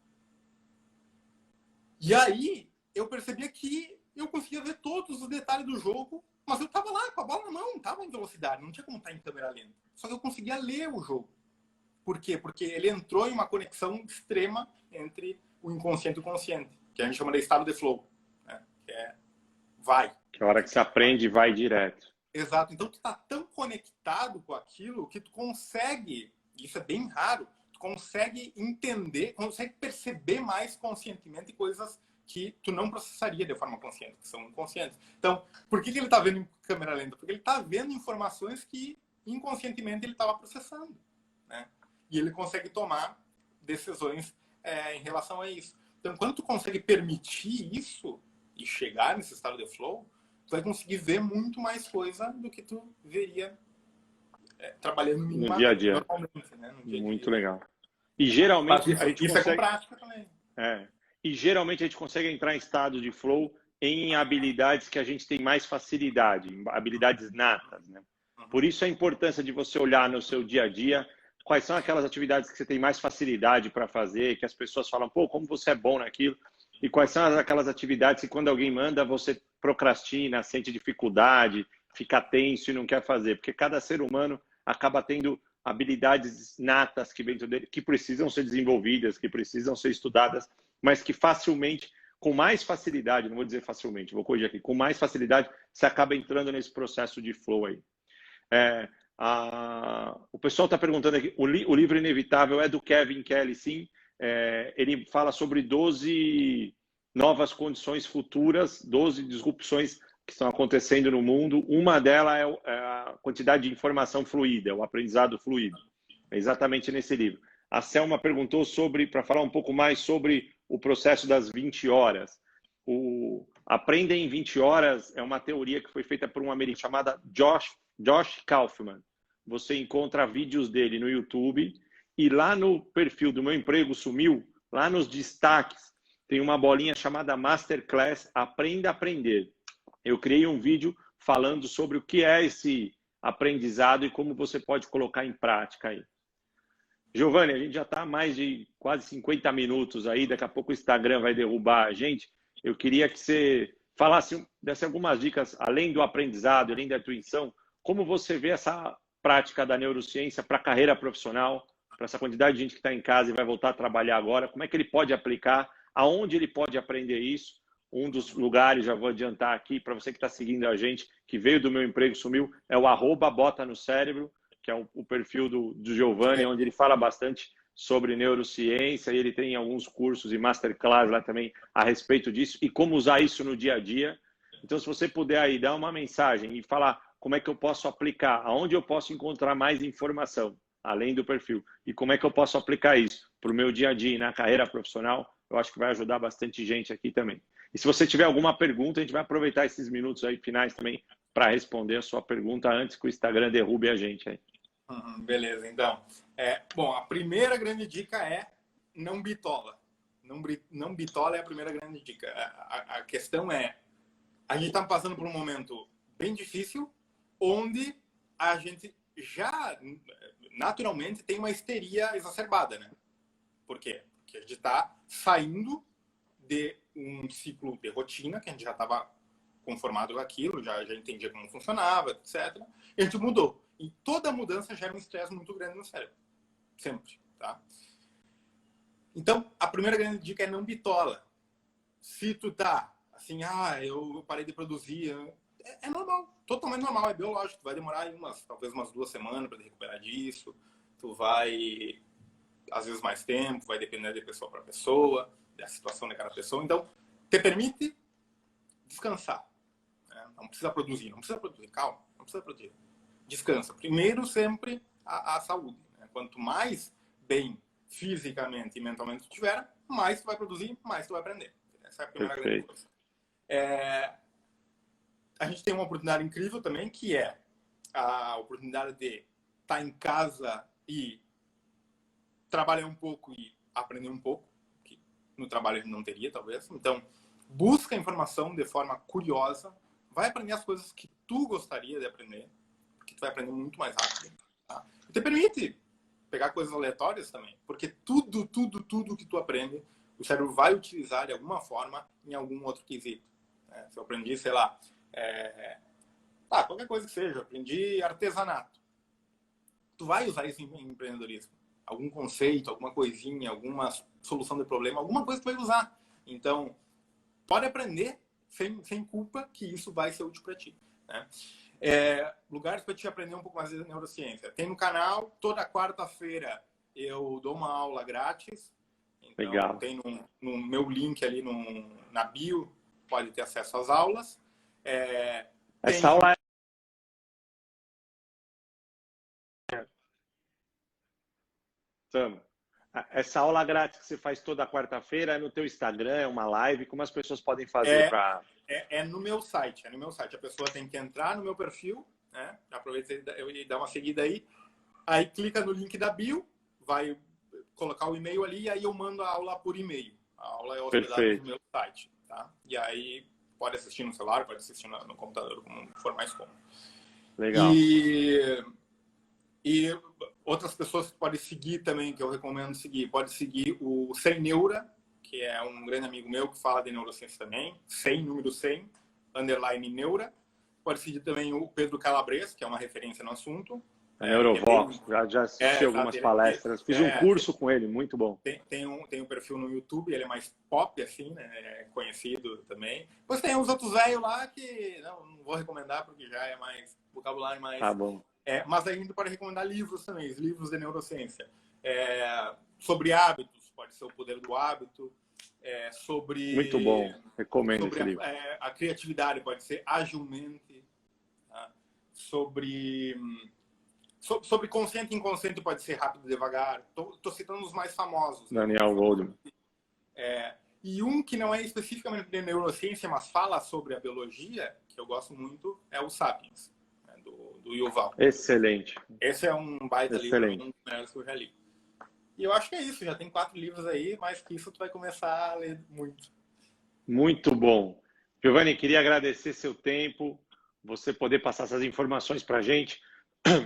S1: E aí, eu percebia que eu conseguia ver todos os detalhes do jogo, mas eu tava lá com a bola na mão, tava em velocidade, não tinha como estar em câmera lenta. Só que eu conseguia ler o jogo. Por quê? Porque ele entrou em uma conexão extrema entre o inconsciente e o consciente, que a gente chama de estado de flow, né? Que é vai.
S2: Que é a hora que você aprende e vai direto.
S1: Exato. Então, tu tá tão conectado com aquilo que tu consegue, isso é bem raro, tu consegue entender, consegue perceber mais conscientemente coisas que tu não processaria de forma consciente, que são inconscientes. Então, por que ele está vendo em câmera lenta? Porque ele está vendo informações que inconscientemente ele estava processando, né? E ele consegue tomar decisões em relação a isso. Então, quando tu consegue permitir isso e chegar nesse estado de flow, tu vai conseguir ver muito mais coisa do que tu veria trabalhando
S2: no dia a dia.
S1: Normalmente, né? No dia a dia.
S2: Muito legal. E geralmente a gente
S1: isso
S2: consegue...
S1: é com prática também.
S2: E geralmente a gente consegue entrar em estado de flow em habilidades que a gente tem mais facilidade, habilidades natas, né? Por isso a importância de você olhar no seu dia a dia quais são aquelas atividades que você tem mais facilidade para fazer, que as pessoas falam, pô, como você é bom naquilo, e quais são aquelas atividades que quando alguém manda você procrastina, sente dificuldade, fica tenso e não quer fazer, porque cada ser humano acaba tendo habilidades natas que dentro dele, que precisam ser desenvolvidas, que precisam ser estudadas, mas que facilmente, com mais facilidade, não vou dizer facilmente, vou corrigir aqui, com mais facilidade, você acaba entrando nesse processo de flow aí. O pessoal está perguntando aqui, o livro Inevitável é do Kevin Kelly, sim. Ele fala sobre 12 novas condições futuras, 12 disrupções que estão acontecendo no mundo. Uma delas é a quantidade de informação fluida, o aprendizado fluido. É exatamente nesse livro. A Selma perguntou para falar um pouco mais sobre o processo das 20 horas. O Aprender em 20 horas é uma teoria que foi feita por um americano chamado Josh Kaufman. Você encontra vídeos dele no YouTube e lá no perfil do Meu Emprego Sumiu, lá nos destaques, tem uma bolinha chamada Masterclass Aprenda a Aprender. Eu criei um vídeo falando sobre o que é esse aprendizado e como você pode colocar em prática aí. Giovanni, a gente já está há mais de quase 50 minutos aí, daqui a pouco o Instagram vai derrubar a gente. Eu queria que você falasse, desse algumas dicas, além do aprendizado, além da intuição, como você vê essa prática da neurociência para a carreira profissional, para essa quantidade de gente que está em casa e vai voltar a trabalhar agora, como é que ele pode aplicar, aonde ele pode aprender isso? Um dos lugares, já vou adiantar aqui, para você que está seguindo a gente, que veio do Meu Emprego Sumiu, é o @BotaNoCérebro, que é o perfil do Giovanni, onde ele fala bastante sobre neurociência, e ele tem alguns cursos e masterclass lá também a respeito disso, e como usar isso no dia a dia. Então, se você puder aí dar uma mensagem e falar como é que eu posso aplicar, aonde eu posso encontrar mais informação, além do perfil, e como é que eu posso aplicar isso para o meu dia a dia e na carreira profissional, eu acho que vai ajudar bastante gente aqui também. E se você tiver alguma pergunta, a gente vai aproveitar esses minutos aí finais também para responder a sua pergunta antes que o Instagram derrube a gente aí.
S1: Beleza, então. Bom, a primeira grande dica é não bitola. Não bitola é a primeira grande dica. A questão é, a gente está passando por um momento bem difícil, onde a gente já naturalmente tem uma histeria exacerbada, né? Por quê? Porque a gente está saindo de um ciclo de rotina, que a gente já estava conformado com aquilo, já entendia como funcionava, etc. E a gente mudou. E toda mudança gera um estresse muito grande no cérebro. Sempre, tá? Então, a primeira grande dica é não bitola. Se tu tá assim, eu parei de produzir, é normal, totalmente normal, é biológico. Tu vai demorar aí talvez umas 2 semanas para te recuperar disso. Tu vai, às vezes, mais tempo, vai depender de pessoa para pessoa, da situação de cada pessoa. Então, te permite descansar. Né? Não precisa produzir, calma, não precisa produzir. Descansa. Primeiro, sempre, a saúde. Né? Quanto mais bem fisicamente e mentalmente tu tiver, mais tu vai produzir, mais tu vai aprender. Essa é a primeira grande coisa. A gente tem uma oportunidade incrível também, que é a oportunidade de estar em casa e trabalhar um pouco e aprender um pouco, que no trabalho a gente não teria, talvez. Então, busca informação de forma curiosa, vai aprender as coisas que tu gostaria de aprender, porque tu vai aprender muito mais rápido. Tá? E te permite pegar coisas aleatórias também, porque tudo que tu aprende, o cérebro vai utilizar de alguma forma em algum outro quesito. Né? Se eu aprendi, sei lá, qualquer coisa que seja, aprendi artesanato. Tu vai usar isso em empreendedorismo. Algum conceito, alguma coisinha, alguma solução de problema, alguma coisa que tu vai usar. Então, pode aprender sem culpa que isso vai ser útil para ti. Né? Lugares para te aprender um pouco mais de neurociência. Tem no canal, toda quarta-feira eu dou uma aula grátis. Então,
S2: legal.
S1: tem no meu link ali na bio, pode ter acesso às aulas.
S2: Essa aula Essa aula grátis que você faz toda quarta-feira é no teu Instagram, é uma live, como as pessoas podem fazer para...
S1: no meu site, A pessoa tem que entrar no meu perfil, né? Aproveita e dá uma seguida aí. Aí clica no link da bio, vai colocar o e-mail ali e aí eu mando a aula por e-mail. A aula é hospedada no meu site, tá? E aí pode assistir no celular, pode assistir no computador, como for mais cômodo.
S2: Legal.
S1: E outras pessoas podem seguir também, que eu recomendo seguir. Pode seguir o Sem Neura, que é um grande amigo meu que fala de neurociência também. 100, número 100, _ Neura. Pode seguir também o Pedro Calabres, que é uma referência no assunto.
S2: Neurovox, já assisti algumas palestras. Fiz um curso com ele, muito bom.
S1: Tem um perfil no YouTube, ele é mais pop, assim, né? É conhecido também. Depois tem uns outros velhos lá que não vou recomendar, porque já é mais vocabulário mais...
S2: Tá bom.
S1: Mas ainda pode recomendar livros também, livros de neurociência. Sobre hábitos, pode ser O Poder do Hábito. Sobre...
S2: Muito bom, recomendo esse livro.
S1: A criatividade, pode ser Agilmente. Tá? Sobre consciente e inconsciente, pode ser Rápido e Devagar. Tô citando os mais famosos.
S2: Daniel Goleman.
S1: E um que não é especificamente de neurociência, mas fala sobre a biologia, que eu gosto muito, é o Sapiens, né, do Yuval.
S2: Excelente.
S1: Esse é um baita livro, um dos melhores que eu já li. E eu acho que é isso, já tem 4 livros aí, mas que isso tu vai começar a ler muito.
S2: Muito bom. Giovanni, queria agradecer seu tempo, você poder passar essas informações para a gente.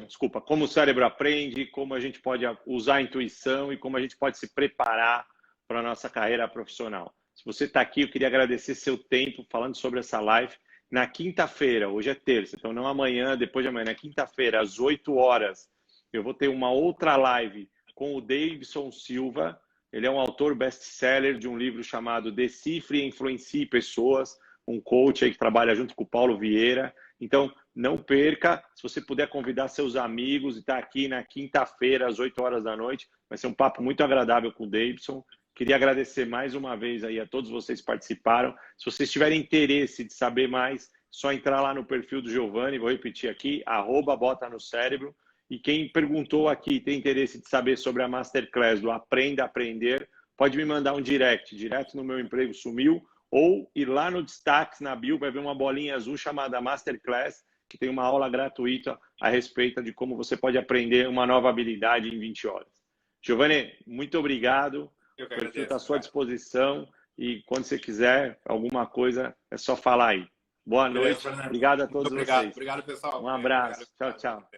S2: Desculpa, como o cérebro aprende, como a gente pode usar a intuição e como a gente pode se preparar para a nossa carreira profissional. Se você está aqui, eu queria agradecer seu tempo falando sobre essa live. Na quinta-feira, hoje é terça, então não amanhã, depois de amanhã, na quinta-feira, às 8 horas, eu vou ter uma outra live com o Davidson Silva. Ele é um autor best-seller de um livro chamado Decifre e Influencie Pessoas, um coach aí que trabalha junto com o Paulo Vieira. Então, não perca. Se você puder convidar seus amigos e estar aqui na quinta-feira, às 8 horas da noite, vai ser um papo muito agradável com o Davidson. Queria agradecer mais uma vez aí a todos vocês que participaram. Se vocês tiverem interesse de saber mais, só entrar lá no perfil do Giovanni, vou repetir aqui, @botanocérebro. E quem perguntou aqui, tem interesse de saber sobre a Masterclass do Aprenda a Aprender, pode me mandar um direto no meu emprego sumiu, ou ir lá no destaque, na bio, vai ver uma bolinha azul chamada Masterclass, que tem uma aula gratuita a respeito de como você pode aprender uma nova habilidade em 20 horas. Giovanni, muito obrigado. O perfil está à sua disposição e quando você quiser alguma coisa, é só falar aí. Boa noite. Obrigado a todos vocês.
S1: Obrigado, pessoal.
S2: Um abraço. Tchau, tchau.